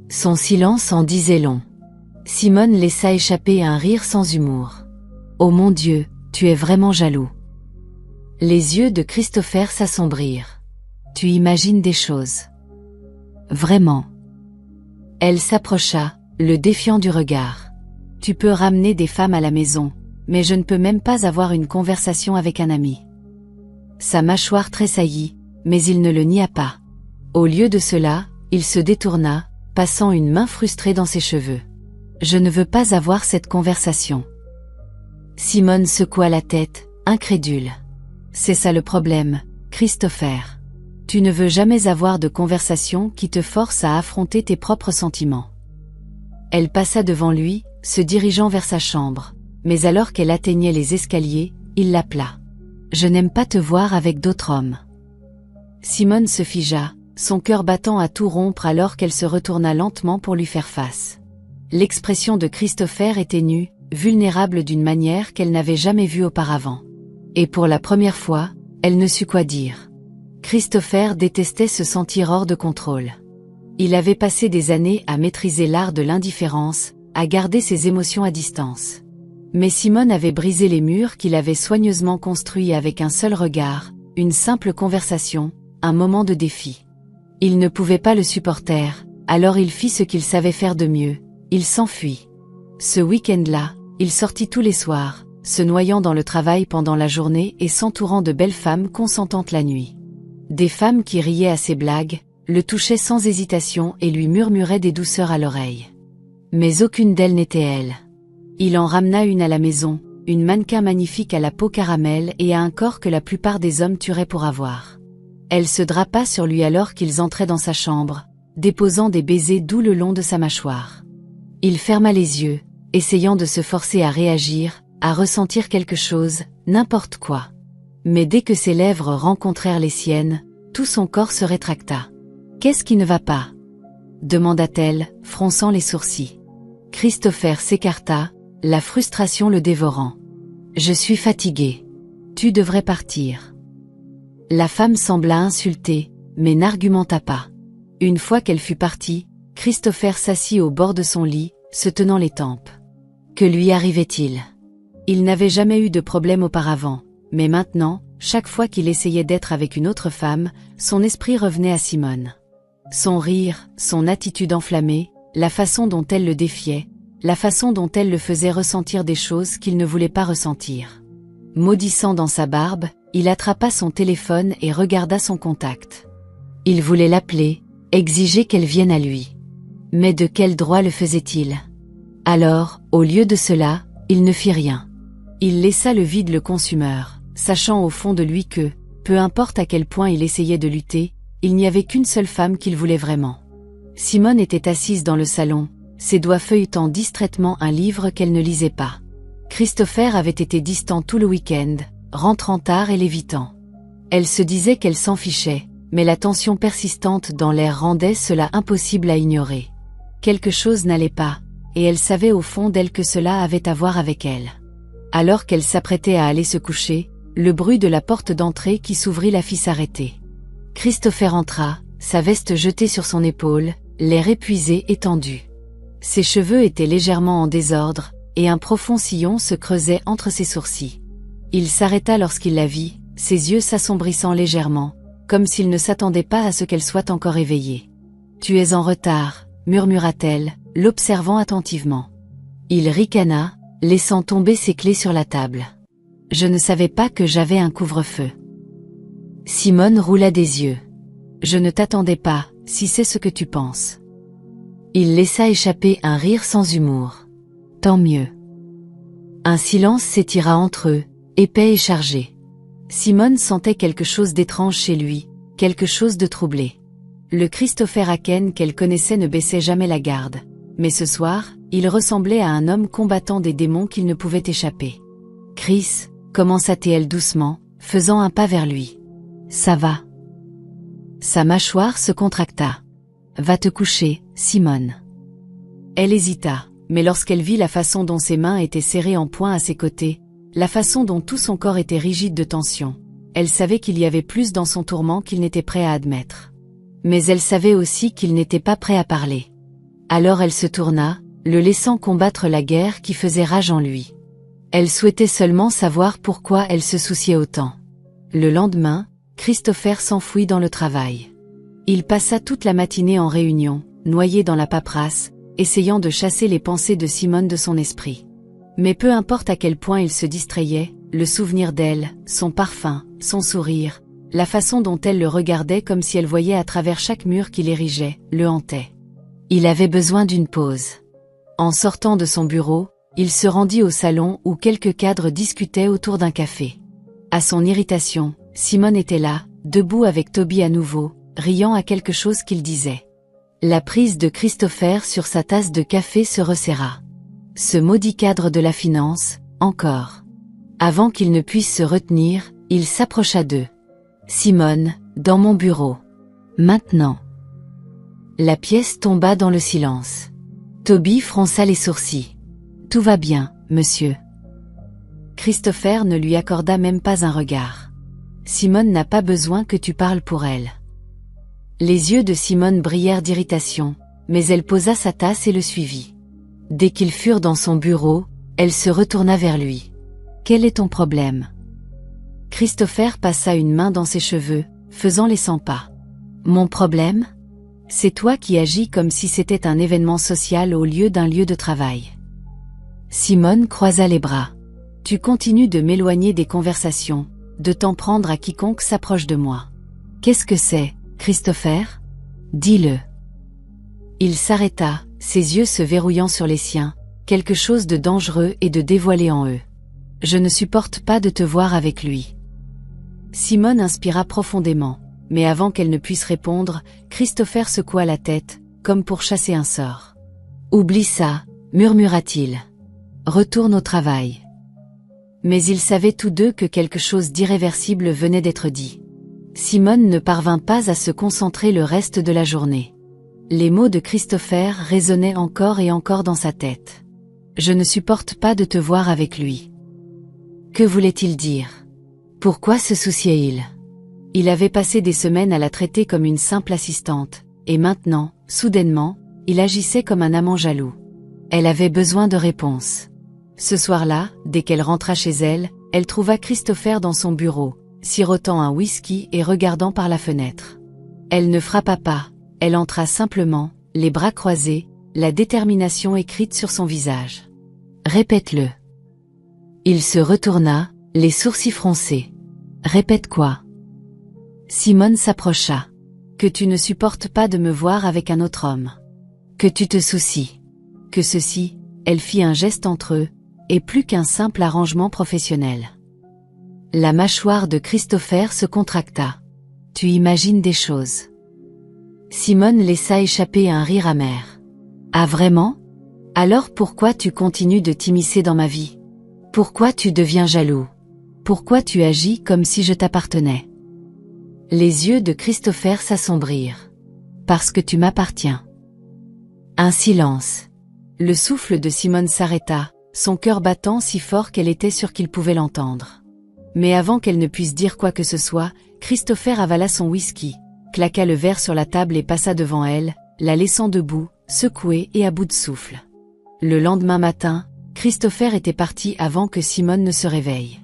Son silence en disait long. Simone laissa échapper un rire sans humour. Oh mon Dieu, tu es vraiment jaloux. Les yeux de Christopher s'assombrirent. Tu imagines des choses. Vraiment. Elle s'approcha, le défiant du regard. Tu peux ramener des femmes à la maison, mais je ne peux même pas avoir une conversation avec un ami. Sa mâchoire tressaillit, mais il ne le nia pas. Au lieu de cela, il se détourna, passant une main frustrée dans ses cheveux. Je ne veux pas avoir cette conversation. Simone secoua la tête, incrédule. C'est ça le problème, Christopher. Tu ne veux jamais avoir de conversation qui te force à affronter tes propres sentiments. Elle passa devant lui, se dirigeant vers sa chambre, mais alors qu'elle atteignait les escaliers, il l'appela. « Je n'aime pas te voir avec d'autres hommes. » Simone se figea, son cœur battant à tout rompre alors qu'elle se retourna lentement pour lui faire face. L'expression de Christopher était nue, vulnérable d'une manière qu'elle n'avait jamais vue auparavant. Et pour la première fois, elle ne sut quoi dire. Christopher détestait se sentir hors de contrôle. Il avait passé des années à maîtriser l'art de l'indifférence, à garder ses émotions à distance. Mais Simone avait brisé les murs qu'il avait soigneusement construits avec un seul regard, une simple conversation, un moment de défi. Il ne pouvait pas le supporter, alors il fit ce qu'il savait faire de mieux, il s'enfuit. Ce week-end-là, il sortit tous les soirs, se noyant dans le travail pendant la journée et s'entourant de belles femmes consentantes la nuit. Des femmes qui riaient à ses blagues, le touchaient sans hésitation et lui murmuraient des douceurs à l'oreille. Mais aucune d'elles n'était elle. Il en ramena une à la maison, une mannequin magnifique à la peau caramel et à un corps que la plupart des hommes tueraient pour avoir. Elle se drapa sur lui alors qu'ils entraient dans sa chambre, déposant des baisers doux le long de sa mâchoire. Il ferma les yeux, essayant de se forcer à réagir, à ressentir quelque chose, n'importe quoi. Mais dès que ses lèvres rencontrèrent les siennes, tout son corps se rétracta. « Qu'est-ce qui ne va pas ?» demanda-t-elle, fronçant les sourcils. Christopher s'écarta, la frustration le dévorant. « Je suis fatigué. Tu devrais partir. » La femme sembla insultée, mais n'argumenta pas. Une fois qu'elle fut partie, Christopher s'assit au bord de son lit, se tenant les tempes. Que lui arrivait-il? Il n'avait jamais eu de problème auparavant, mais maintenant, chaque fois qu'il essayait d'être avec une autre femme, son esprit revenait à Simone. Son rire, son attitude enflammée, la façon dont elle le défiait, la façon dont elle le faisait ressentir des choses qu'il ne voulait pas ressentir. Maudissant dans sa barbe, il attrapa son téléphone et regarda son contact. Il voulait l'appeler, exiger qu'elle vienne à lui. Mais de quel droit le faisait-il? Alors, au lieu de cela, il ne fit rien. Il laissa le vide le consumer, sachant au fond de lui que, peu importe à quel point il essayait de lutter, il n'y avait qu'une seule femme qu'il voulait vraiment. Simone était assise dans le salon, ses doigts feuilletant distraitement un livre qu'elle ne lisait pas. Christopher avait été distant tout le week-end, rentrant tard et l'évitant. Elle se disait qu'elle s'en fichait, mais la tension persistante dans l'air rendait cela impossible à ignorer. Quelque chose n'allait pas, et elle savait au fond d'elle que cela avait à voir avec elle. Alors qu'elle s'apprêtait à aller se coucher, le bruit de la porte d'entrée qui s'ouvrit la fit s'arrêter. Christopher entra, sa veste jetée sur son épaule, l'air épuisé et tendu. Ses cheveux étaient légèrement en désordre, et un profond sillon se creusait entre ses sourcils. Il s'arrêta lorsqu'il la vit, ses yeux s'assombrissant légèrement, comme s'il ne s'attendait pas à ce qu'elle soit encore éveillée. « Tu es en retard », murmura-t-elle, l'observant attentivement. Il ricana, laissant tomber ses clés sur la table. « Je ne savais pas que j'avais un couvre-feu. » Simone roula des yeux. « Je ne t'attendais pas, si c'est ce que tu penses. » Il laissa échapper un rire sans humour. « Tant mieux. » Un silence s'étira entre eux, épais et chargé. Simone sentait quelque chose d'étrange chez lui, quelque chose de troublé. Le Christopher Haken qu'elle connaissait ne baissait jamais la garde, mais ce soir, il ressemblait à un homme combattant des démons qu'il ne pouvait échapper. « Chris » commença-t-elle doucement, faisant un pas vers lui. « Ça va. » Sa mâchoire se contracta. « Va te coucher, Simone. » Elle hésita, mais lorsqu'elle vit la façon dont ses mains étaient serrées en poing à ses côtés, la façon dont tout son corps était rigide de tension, elle savait qu'il y avait plus dans son tourment qu'il n'était prêt à admettre. Mais elle savait aussi qu'il n'était pas prêt à parler. Alors elle se tourna, le laissant combattre la guerre qui faisait rage en lui. Elle souhaitait seulement savoir pourquoi elle se souciait autant. Le lendemain, Christopher s'enfuit dans le travail. Il passa toute la matinée en réunion, noyé dans la paperasse, essayant de chasser les pensées de Simone de son esprit. Mais peu importe à quel point il se distrayait, le souvenir d'elle, son parfum, son sourire, la façon dont elle le regardait comme si elle voyait à travers chaque mur qu'il érigeait, le hantait. Il avait besoin d'une pause. En sortant de son bureau, il se rendit au salon où quelques cadres discutaient autour d'un café. À son irritation, Simone était là, debout avec Toby à nouveau, riant à quelque chose qu'il disait. La prise de Christopher sur sa tasse de café se resserra. Ce maudit cadre de la finance, encore. Avant qu'il ne puisse se retenir, il s'approcha d'eux. « Simone, dans mon bureau. Maintenant. » La pièce tomba dans le silence. Toby fronça les sourcils. « Tout va bien, monsieur. » Christopher ne lui accorda même pas un regard. « Simone n'a pas besoin que tu parles pour elle. » Les yeux de Simone brillèrent d'irritation, mais elle posa sa tasse et le suivit. Dès qu'ils furent dans son bureau, elle se retourna vers lui. « Quel est ton problème ?» Christopher passa une main dans ses cheveux, faisant les 100 pas. « Mon problème ? C'est toi qui agis comme si c'était un événement social au lieu d'un lieu de travail. » Simone croisa les bras. « Tu continues de m'éloigner des conversations, de t'en prendre à quiconque s'approche de moi. Qu'est-ce que c'est, Christopher ? Dis-le. » Il s'arrêta, ses yeux se verrouillant sur les siens, quelque chose de dangereux et de dévoilé en eux. « Je ne supporte pas de te voir avec lui. » Simone inspira profondément, mais avant qu'elle ne puisse répondre, Christopher secoua la tête, comme pour chasser un sort. « Oublie ça, murmura-t-il. Retourne au travail. » Mais ils savaient tous deux que quelque chose d'irréversible venait d'être dit. Simone ne parvint pas à se concentrer le reste de la journée. Les mots de Christopher résonnaient encore et encore dans sa tête. « Je ne supporte pas de te voir avec lui. » Que voulait-il dire? Pourquoi se souciait-il? Il avait passé des semaines à la traiter comme une simple assistante, et maintenant, soudainement, il agissait comme un amant jaloux. Elle avait besoin de réponses. Ce soir-là, dès qu'elle rentra chez elle, elle trouva Christopher dans son bureau, sirotant un whisky et regardant par la fenêtre. Elle ne frappa pas, elle entra simplement, les bras croisés, la détermination écrite sur son visage. « Répète-le. » Il se retourna, les sourcils froncés. « Répète quoi ?» Simone s'approcha. « Que tu ne supportes pas de me voir avec un autre homme. Que tu te soucies. Que ceci, » elle fit un geste entre eux, est plus qu'un simple arrangement professionnel. La mâchoire de Christopher se contracta. « Tu imagines des choses. » Simone laissa échapper un rire amer. « Ah vraiment ? Alors pourquoi tu continues de t'immiscer dans ma vie ? Pourquoi tu deviens jaloux ? Pourquoi tu agis comme si je t'appartenais ?» Les yeux de Christopher s'assombrirent. « Parce que tu m'appartiens. » Un silence. Le souffle de Simone s'arrêta, son cœur battant si fort qu'elle était sûre qu'il pouvait l'entendre. Mais avant qu'elle ne puisse dire quoi que ce soit, Christopher avala son whisky, claqua le verre sur la table et passa devant elle, la laissant debout, secouée et à bout de souffle. Le lendemain matin, Christopher était parti avant que Simone ne se réveille.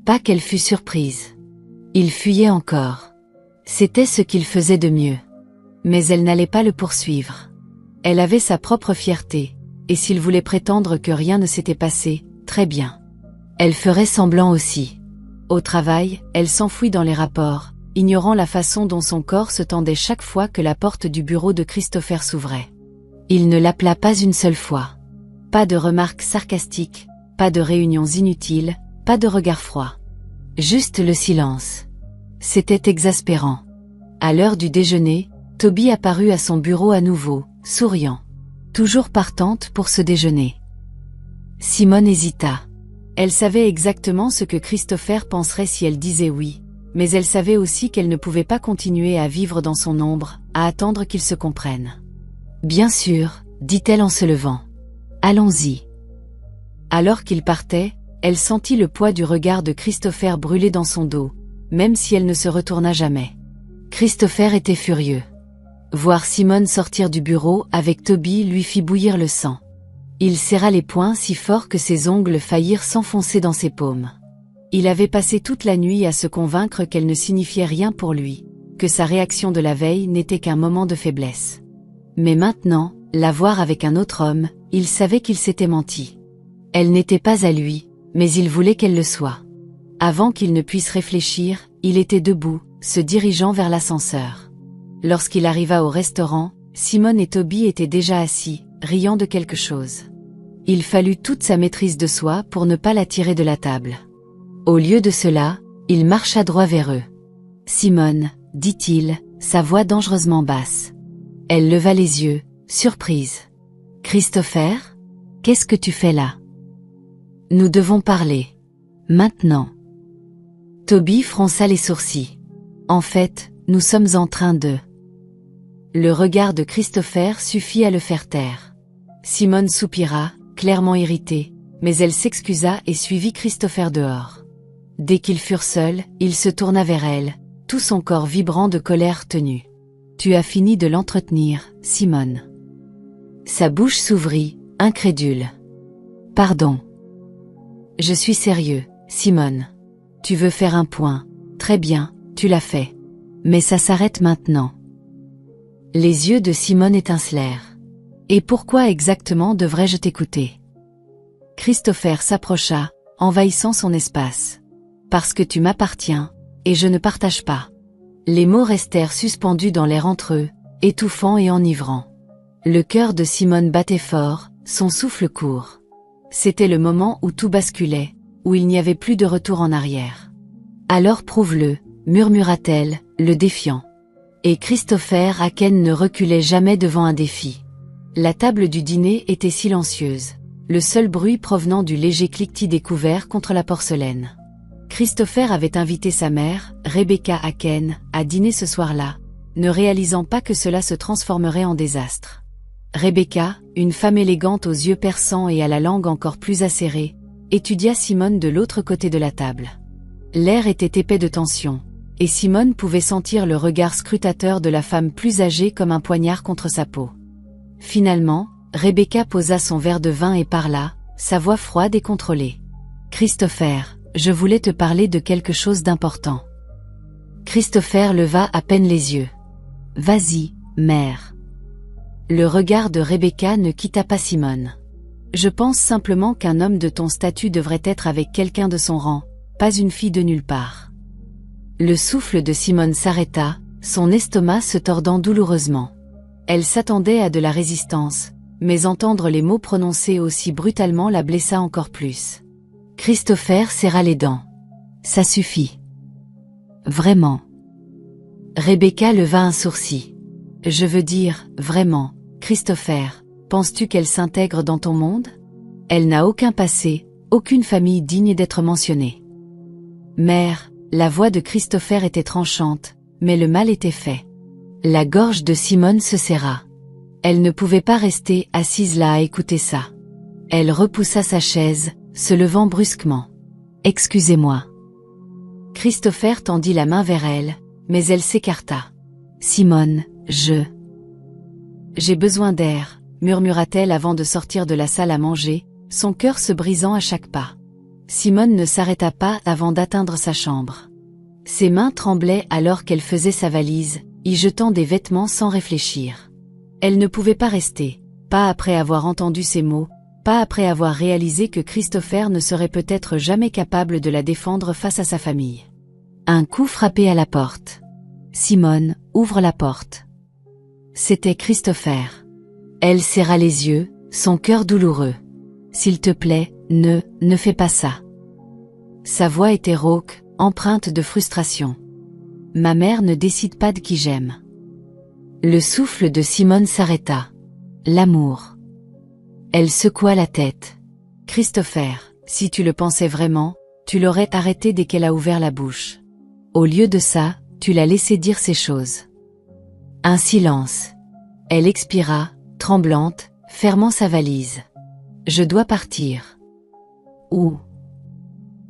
Pas qu'elle fût surprise. Il fuyait encore. C'était ce qu'il faisait de mieux. Mais elle n'allait pas le poursuivre. Elle avait sa propre fierté, et s'il voulait prétendre que rien ne s'était passé, très bien. Elle ferait semblant aussi. Au travail, elle s'enfouit dans les rapports, ignorant la façon dont son corps se tendait chaque fois que la porte du bureau de Christopher s'ouvrait. Il ne l'appela pas une seule fois. Pas de remarques sarcastiques, pas de réunions inutiles, pas de regards froids. Juste le silence. C'était exaspérant. À l'heure du déjeuner, Toby apparut à son bureau à nouveau, souriant. Toujours partante pour ce déjeuner. Simone hésita. Elle savait exactement ce que Christopher penserait si elle disait oui, mais elle savait aussi qu'elle ne pouvait pas continuer à vivre dans son ombre, à attendre qu'ils se comprennent. « Bien sûr, » dit-elle en se levant. « Allons-y. » Alors qu'il partait, elle sentit le poids du regard de Christopher brûler dans son dos, même si elle ne se retourna jamais. Christopher était furieux. Voir Simone sortir du bureau avec Toby lui fit bouillir le sang. Il serra les poings si fort que ses ongles faillirent s'enfoncer dans ses paumes. Il avait passé toute la nuit à se convaincre qu'elle ne signifiait rien pour lui, que sa réaction de la veille n'était qu'un moment de faiblesse. Mais maintenant, la voir avec un autre homme, il savait qu'il s'était menti. Elle n'était pas à lui, mais il voulait qu'elle le soit. Avant qu'il ne puisse réfléchir, il était debout, se dirigeant vers l'ascenseur. Lorsqu'il arriva au restaurant, Simone et Toby étaient déjà assis, riant de quelque chose. Il fallut toute sa maîtrise de soi pour ne pas la tirer de la table. Au lieu de cela, il marcha droit vers eux. « Simone, » dit-il, sa voix dangereusement basse. Elle leva les yeux, surprise. « Christopher ? Qu'est-ce que tu fais là ? Nous devons parler. » Maintenant. Toby fronça les sourcils. En fait, nous sommes en train de... Le regard de Christopher suffit à le faire taire. Simone soupira, clairement irritée, mais elle s'excusa et suivit Christopher dehors. Dès qu'ils furent seuls, il se tourna vers elle, tout son corps vibrant de colère tenue. « Tu as fini de l'entretenir, Simone. » Sa bouche s'ouvrit, incrédule. « Pardon. Je suis sérieux, Simone. Tu veux faire un point. Très bien, tu l'as fait. Mais ça s'arrête maintenant. » Les yeux de Simone étincelèrent. « Et pourquoi exactement devrais-je t'écouter ?» Christopher s'approcha, envahissant son espace. « Parce que tu m'appartiens, et je ne partage pas. » Les mots restèrent suspendus dans l'air entre eux, étouffants et enivrants. Le cœur de Simone battait fort, son souffle court. C'était le moment où tout basculait, où il n'y avait plus de retour en arrière. « Alors prouve-le », murmura-t-elle, le défiant. Et Christopher Haken ne reculait jamais devant un défi. La table du dîner était silencieuse, le seul bruit provenant du léger cliquetis des couverts contre la porcelaine. Christopher avait invité sa mère, Rebecca Haken, à dîner ce soir-là, ne réalisant pas que cela se transformerait en désastre. Rebecca, une femme élégante aux yeux perçants et à la langue encore plus acérée, étudia Simone de l'autre côté de la table. L'air était épais de tension, et Simone pouvait sentir le regard scrutateur de la femme plus âgée comme un poignard contre sa peau. Finalement, Rebecca posa son verre de vin et parla, sa voix froide et contrôlée. « Christopher, je voulais te parler de quelque chose d'important. » Christopher leva à peine les yeux. « Vas-y, mère. » Le regard de Rebecca ne quitta pas Simone. « Je pense simplement qu'un homme de ton statut devrait être avec quelqu'un de son rang, pas une fille de nulle part. » Le souffle de Simone s'arrêta, son estomac se tordant douloureusement. Elle s'attendait à de la résistance, mais entendre les mots prononcés aussi brutalement la blessa encore plus. Christopher serra les dents. « Ça suffit. » « Vraiment. » Rebecca leva un sourcil. « Je veux dire, vraiment, Christopher, penses-tu qu'elle s'intègre dans ton monde? Elle n'a aucun passé, aucune famille digne d'être mentionnée. » Mère, la voix de Christopher était tranchante, mais le mal était fait. La gorge de Simone se serra. Elle ne pouvait pas rester assise là à écouter ça. Elle repoussa sa chaise, se levant brusquement. « Excusez-moi. » Christopher tendit la main vers elle, mais elle s'écarta. « Simone, J'ai besoin d'air, » murmura-t-elle avant de sortir de la salle à manger, son cœur se brisant à chaque pas. Simone ne s'arrêta pas avant d'atteindre sa chambre. Ses mains tremblaient alors qu'elle faisait sa valise, y jetant des vêtements sans réfléchir. Elle ne pouvait pas rester, pas après avoir entendu ces mots, pas après avoir réalisé que Christopher ne serait peut-être jamais capable de la défendre face à sa famille. Un coup frappé à la porte. « Simone, ouvre la porte. » C'était Christopher. Elle serra les yeux, son cœur douloureux. « S'il te plaît, ne fais pas ça. » Sa voix était rauque, empreinte de frustration. « Ma mère ne décide pas de qui j'aime. » Le souffle de Simone s'arrêta. L'amour. Elle secoua la tête. « Christopher, si tu le pensais vraiment, tu l'aurais arrêté dès qu'elle a ouvert la bouche. Au lieu de ça, tu l'as laissé dire ces choses. » Un silence. Elle expira, tremblante, fermant sa valise. « Je dois partir. »« Où ?»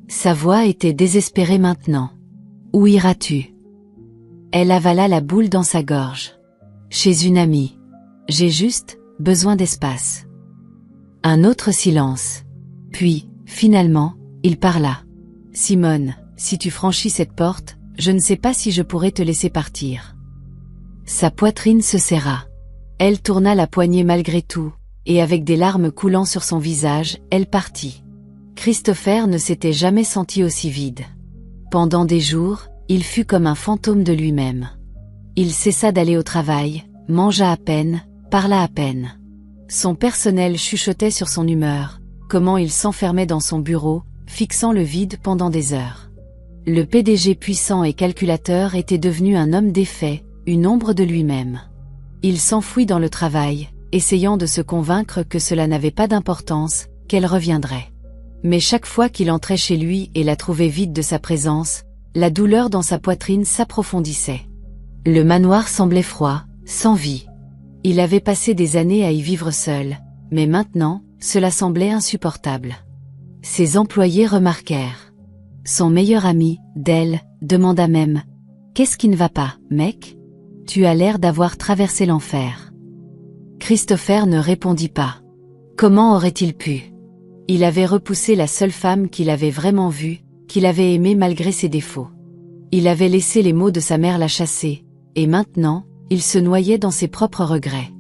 Sa voix était désespérée maintenant. « Où iras-tu » Elle avala la boule dans sa gorge. « Chez une amie. J'ai juste besoin d'espace. » Un autre silence. Puis, finalement, il parla. « Simone, si tu franchis cette porte, je ne sais pas si je pourrai te laisser partir. » Sa poitrine se serra. Elle tourna la poignée malgré tout, et avec des larmes coulant sur son visage, elle partit. Christopher ne s'était jamais senti aussi vide. Pendant des jours, il fut comme un fantôme de lui-même. Il cessa d'aller au travail, mangea à peine, parla à peine. Son personnel chuchotait sur son humeur, comment il s'enfermait dans son bureau, fixant le vide pendant des heures. Le PDG puissant et calculateur était devenu un homme défait, une ombre de lui-même. Il s'enfouit dans le travail, essayant de se convaincre que cela n'avait pas d'importance, qu'elle reviendrait. Mais chaque fois qu'il entrait chez lui et la trouvait vide de sa présence, la douleur dans sa poitrine s'approfondissait. Le manoir semblait froid, sans vie. Il avait passé des années à y vivre seul, mais maintenant, cela semblait insupportable. Ses employés remarquèrent. Son meilleur ami, Dell, demanda même « Qu'est-ce qui ne va pas, mec? Tu as l'air d'avoir traversé l'enfer. » Christopher ne répondit pas. Comment aurait-il pu? Il avait repoussé la seule femme qu'il avait vraiment vue, qu'il avait aimée malgré ses défauts. Il avait laissé les mots de sa mère la chasser, et maintenant, il se noyait dans ses propres regrets.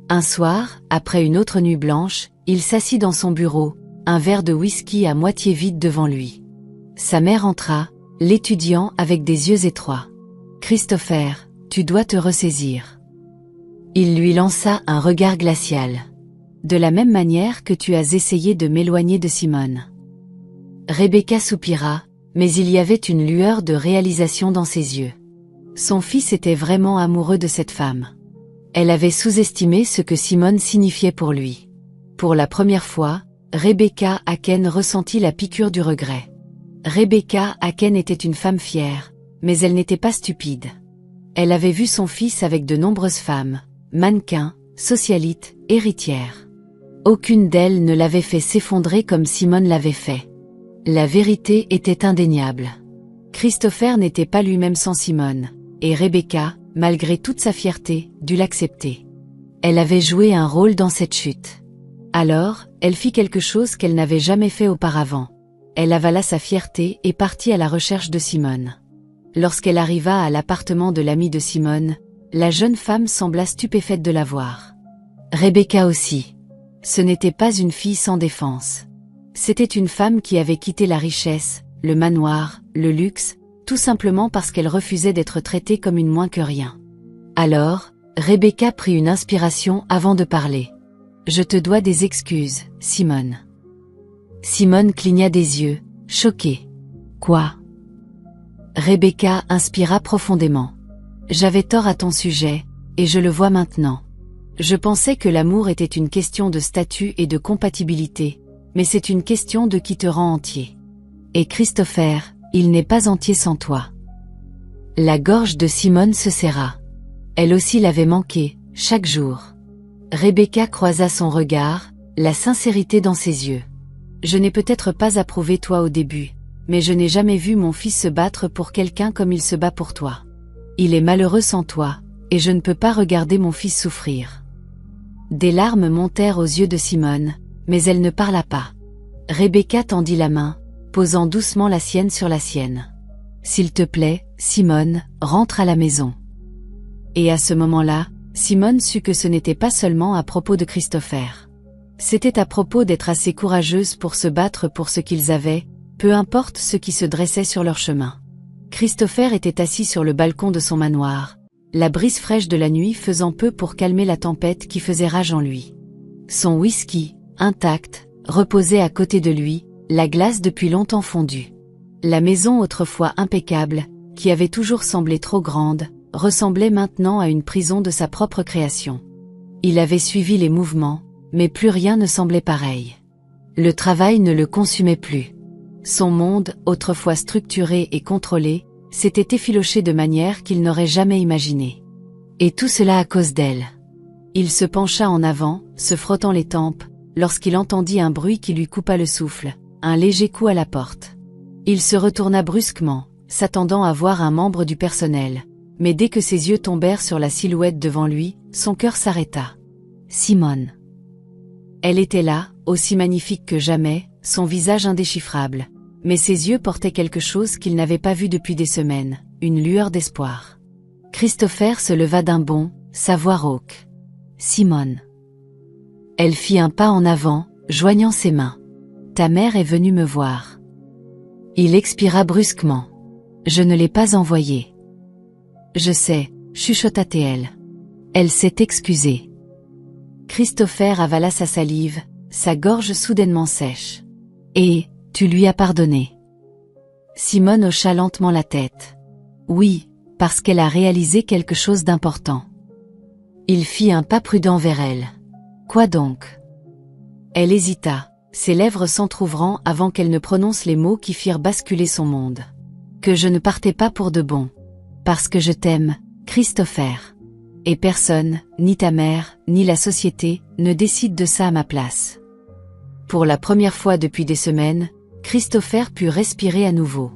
Un soir, après une autre nuit blanche, il s'assit dans son bureau, un verre de whisky à moitié vide devant lui. Sa mère entra, l'étudiant avec des yeux étroits. « Christopher, tu dois te ressaisir. » Il lui lança un regard glacial. « De la même manière que tu as essayé de m'éloigner de Simone. » Rebecca soupira, mais il y avait une lueur de réalisation dans ses yeux. Son fils était vraiment amoureux de cette femme. Elle avait sous-estimé ce que Simone signifiait pour lui. Pour la première fois, Rebecca Aken ressentit la piqûre du regret. Rebecca Aken était une femme fière, mais elle n'était pas stupide. Elle avait vu son fils avec de nombreuses femmes, mannequins, socialites, héritières. Aucune d'elles ne l'avait fait s'effondrer comme Simone l'avait fait. La vérité était indéniable. Christopher n'était pas lui-même sans Simone, et Rebecca, malgré toute sa fierté, dut l'accepter. Elle avait joué un rôle dans cette chute. Alors, elle fit quelque chose qu'elle n'avait jamais fait auparavant. Elle avala sa fierté et partit à la recherche de Simone. Lorsqu'elle arriva à l'appartement de l'ami de Simone, la jeune femme sembla stupéfaite de la voir. Rebecca aussi. Ce n'était pas une fille sans défense. C'était une femme qui avait quitté la richesse, le manoir, le luxe, tout simplement parce qu'elle refusait d'être traitée comme une moins que rien. Alors, Rebecca prit une inspiration avant de parler. « Je te dois des excuses, Simone. » Simone cligna des yeux, choquée. « Quoi ?» Rebecca inspira profondément. « J'avais tort à ton sujet, et je le vois maintenant. Je pensais que l'amour était une question de statut et de compatibilité, mais c'est une question de qui te rend entier. Et Christopher, il n'est pas entier sans toi. » La gorge de Simone se serra. Elle aussi l'avait manqué, chaque jour. Rebecca croisa son regard, la sincérité dans ses yeux. « Je n'ai peut-être pas approuvé toi au début, mais je n'ai jamais vu mon fils se battre pour quelqu'un comme il se bat pour toi. Il est malheureux sans toi, et je ne peux pas regarder mon fils souffrir. » Des larmes montèrent aux yeux de Simone, mais elle ne parla pas. Rebecca tendit la main, posant doucement la sienne sur la sienne. « S'il te plaît, Simone, rentre à la maison. » Et à ce moment-là, Simone sut que ce n'était pas seulement à propos de Christopher. C'était à propos d'être assez courageuse pour se battre pour ce qu'ils avaient, peu importe ce qui se dressait sur leur chemin. Christopher était assis sur le balcon de son manoir, la brise fraîche de la nuit faisant peu pour calmer la tempête qui faisait rage en lui. Son whisky, intact, reposait à côté de lui, la glace depuis longtemps fondue. La maison autrefois impeccable, qui avait toujours semblé trop grande, ressemblait maintenant à une prison de sa propre création. Il avait suivi les mouvements, mais plus rien ne semblait pareil. Le travail ne le consumait plus. Son monde, autrefois structuré et contrôlé, s'était effiloché de manière qu'il n'aurait jamais imaginé. Et tout cela à cause d'elle. Il se pencha en avant, se frottant les tempes, lorsqu'il entendit un bruit qui lui coupa le souffle, un léger coup à la porte. Il se retourna brusquement, s'attendant à voir un membre du personnel, mais dès que ses yeux tombèrent sur la silhouette devant lui, son cœur s'arrêta. Simone. Elle était là, aussi magnifique que jamais, son visage indéchiffrable, mais ses yeux portaient quelque chose qu'il n'avait pas vu depuis des semaines, une lueur d'espoir. Christopher se leva d'un bond, sa voix rauque. Simone. Elle fit un pas en avant, joignant ses mains. Ta mère est venue me voir. Il expira brusquement. Je ne l'ai pas envoyée. Je sais, chuchota-t-elle. Elle s'est excusée. Christopher avala sa salive, sa gorge soudainement sèche. Et, tu lui as pardonné? Simone hocha lentement la tête. Oui, parce qu'elle a réalisé quelque chose d'important. Il fit un pas prudent vers elle. Quoi donc? Elle hésita, ses lèvres s'entr'ouvrant avant qu'elle ne prononce les mots qui firent basculer son monde. Que je ne partais pas pour de bon. Parce que je t'aime, Christopher. Et personne, ni ta mère, ni la société, ne décide de ça à ma place. Pour la première fois depuis des semaines, Christopher put respirer à nouveau.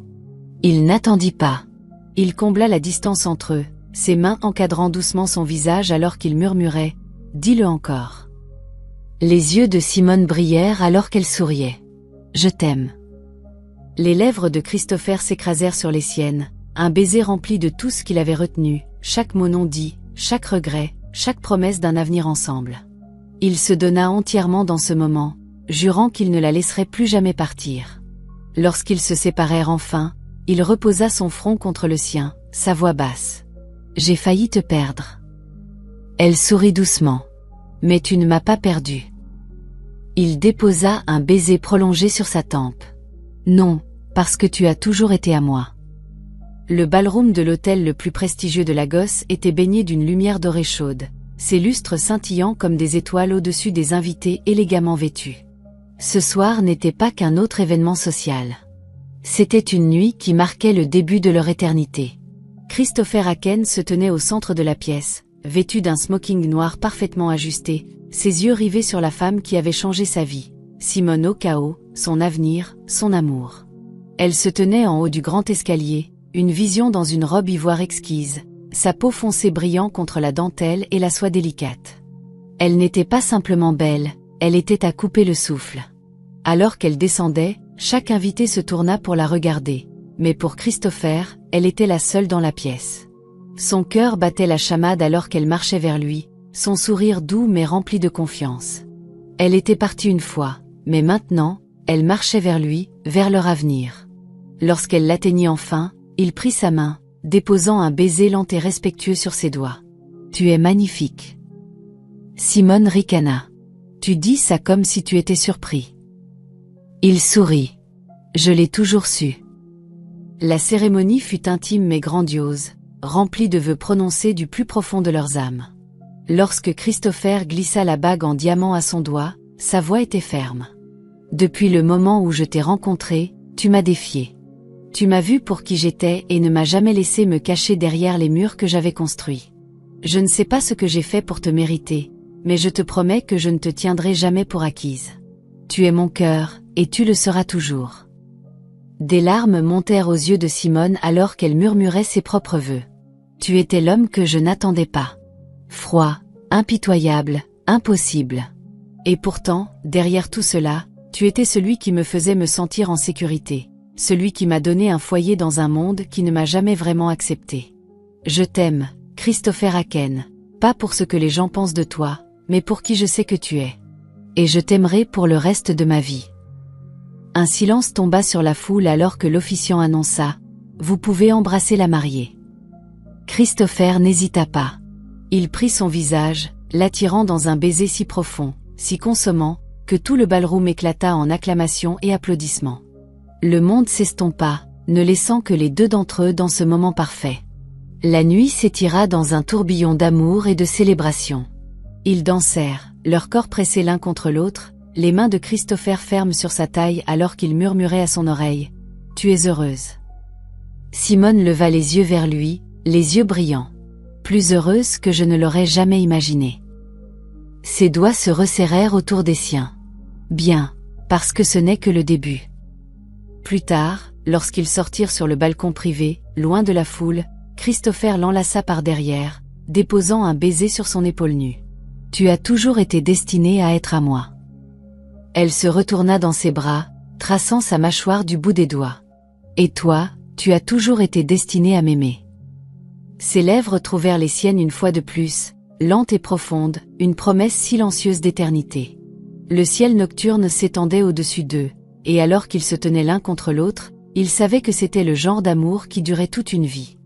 Il n'attendit pas. Il combla la distance entre eux, ses mains encadrant doucement son visage alors qu'il murmurait « Dis-le encore ». Les yeux de Simone brillèrent alors qu'elle souriait. « Je t'aime ». Les lèvres de Christopher s'écrasèrent sur les siennes, un baiser rempli de tout ce qu'il avait retenu, chaque mot non dit, chaque regret, chaque promesse d'un avenir ensemble. Il se donna entièrement dans ce moment, jurant qu'il ne la laisserait plus jamais partir. Lorsqu'ils se séparèrent enfin, il reposa son front contre le sien, sa voix basse. « J'ai failli te perdre. » Elle sourit doucement. « Mais tu ne m'as pas perdu. » Il déposa un baiser prolongé sur sa tempe. « Non, parce que tu as toujours été à moi. » Le ballroom de l'hôtel le plus prestigieux de Lagos était baigné d'une lumière dorée chaude, ses lustres scintillant comme des étoiles au-dessus des invités élégamment vêtus. Ce soir n'était pas qu'un autre événement social. C'était une nuit qui marquait le début de leur éternité. Christopher Aken se tenait au centre de la pièce, vêtu d'un smoking noir parfaitement ajusté, ses yeux rivés sur la femme qui avait changé sa vie, Simone Okao, son avenir, son amour. Elle se tenait en haut du grand escalier, une vision dans une robe ivoire exquise, sa peau foncée brillant contre la dentelle et la soie délicate. Elle n'était pas simplement belle, elle était à couper le souffle. Alors qu'elle descendait, chaque invité se tourna pour la regarder, mais pour Christopher, elle était la seule dans la pièce. Son cœur battait la chamade alors qu'elle marchait vers lui, son sourire doux mais rempli de confiance. Elle était partie une fois, mais maintenant, elle marchait vers lui, vers leur avenir. Lorsqu'elle l'atteignit enfin, il prit sa main, déposant un baiser lent et respectueux sur ses doigts. « Tu es magnifique. » Simone ricana. « Tu dis ça comme si tu étais surpris. » Il sourit. « Je l'ai toujours su. » La cérémonie fut intime mais grandiose, remplie de vœux prononcés du plus profond de leurs âmes. Lorsque Christopher glissa la bague en diamant à son doigt, sa voix était ferme. « Depuis le moment où je t'ai rencontré, tu m'as défié. Tu m'as vu pour qui j'étais et ne m'as jamais laissé me cacher derrière les murs que j'avais construits. Je ne sais pas ce que j'ai fait pour te mériter, mais je te promets que je ne te tiendrai jamais pour acquise. Tu es mon cœur, et tu le seras toujours. » Des larmes montèrent aux yeux de Simone alors qu'elle murmurait ses propres vœux. « Tu étais l'homme que je n'attendais pas. Froid, impitoyable, impossible. Et pourtant, derrière tout cela, tu étais celui qui me faisait me sentir en sécurité, celui qui m'a donné un foyer dans un monde qui ne m'a jamais vraiment accepté. Je t'aime, Christopher Aken, pas pour ce que les gens pensent de toi, mais pour qui je sais que tu es. Et je t'aimerai pour le reste de ma vie. » Un silence tomba sur la foule alors que l'officiant annonça « Vous pouvez embrasser la mariée. » Christopher n'hésita pas. Il prit son visage, l'attirant dans un baiser si profond, si consommant, que tout le ballroom éclata en acclamations et applaudissements. Le monde s'estompa, ne laissant que les deux d'entre eux dans ce moment parfait. La nuit s'étira dans un tourbillon d'amour et de célébration. Ils dansèrent, leurs corps pressés l'un contre l'autre, les mains de Christopher fermes sur sa taille alors qu'il murmurait à son oreille « Tu es heureuse. » Simone leva les yeux vers lui, les yeux brillants. « Plus heureuse que je ne l'aurais jamais imaginé. » Ses doigts se resserrèrent autour des siens. « Bien, parce que ce n'est que le début. » Plus tard, lorsqu'ils sortirent sur le balcon privé, loin de la foule, Christopher l'enlaça par derrière, déposant un baiser sur son épaule nue. « Tu as toujours été destinée à être à moi. » Elle se retourna dans ses bras, traçant sa mâchoire du bout des doigts. « Et toi, tu as toujours été destinée à m'aimer. » Ses lèvres trouvèrent les siennes une fois de plus, lente et profonde, une promesse silencieuse d'éternité. Le ciel nocturne s'étendait au-dessus d'eux, et alors qu'ils se tenaient l'un contre l'autre, ils savaient que c'était le genre d'amour qui durait toute une vie.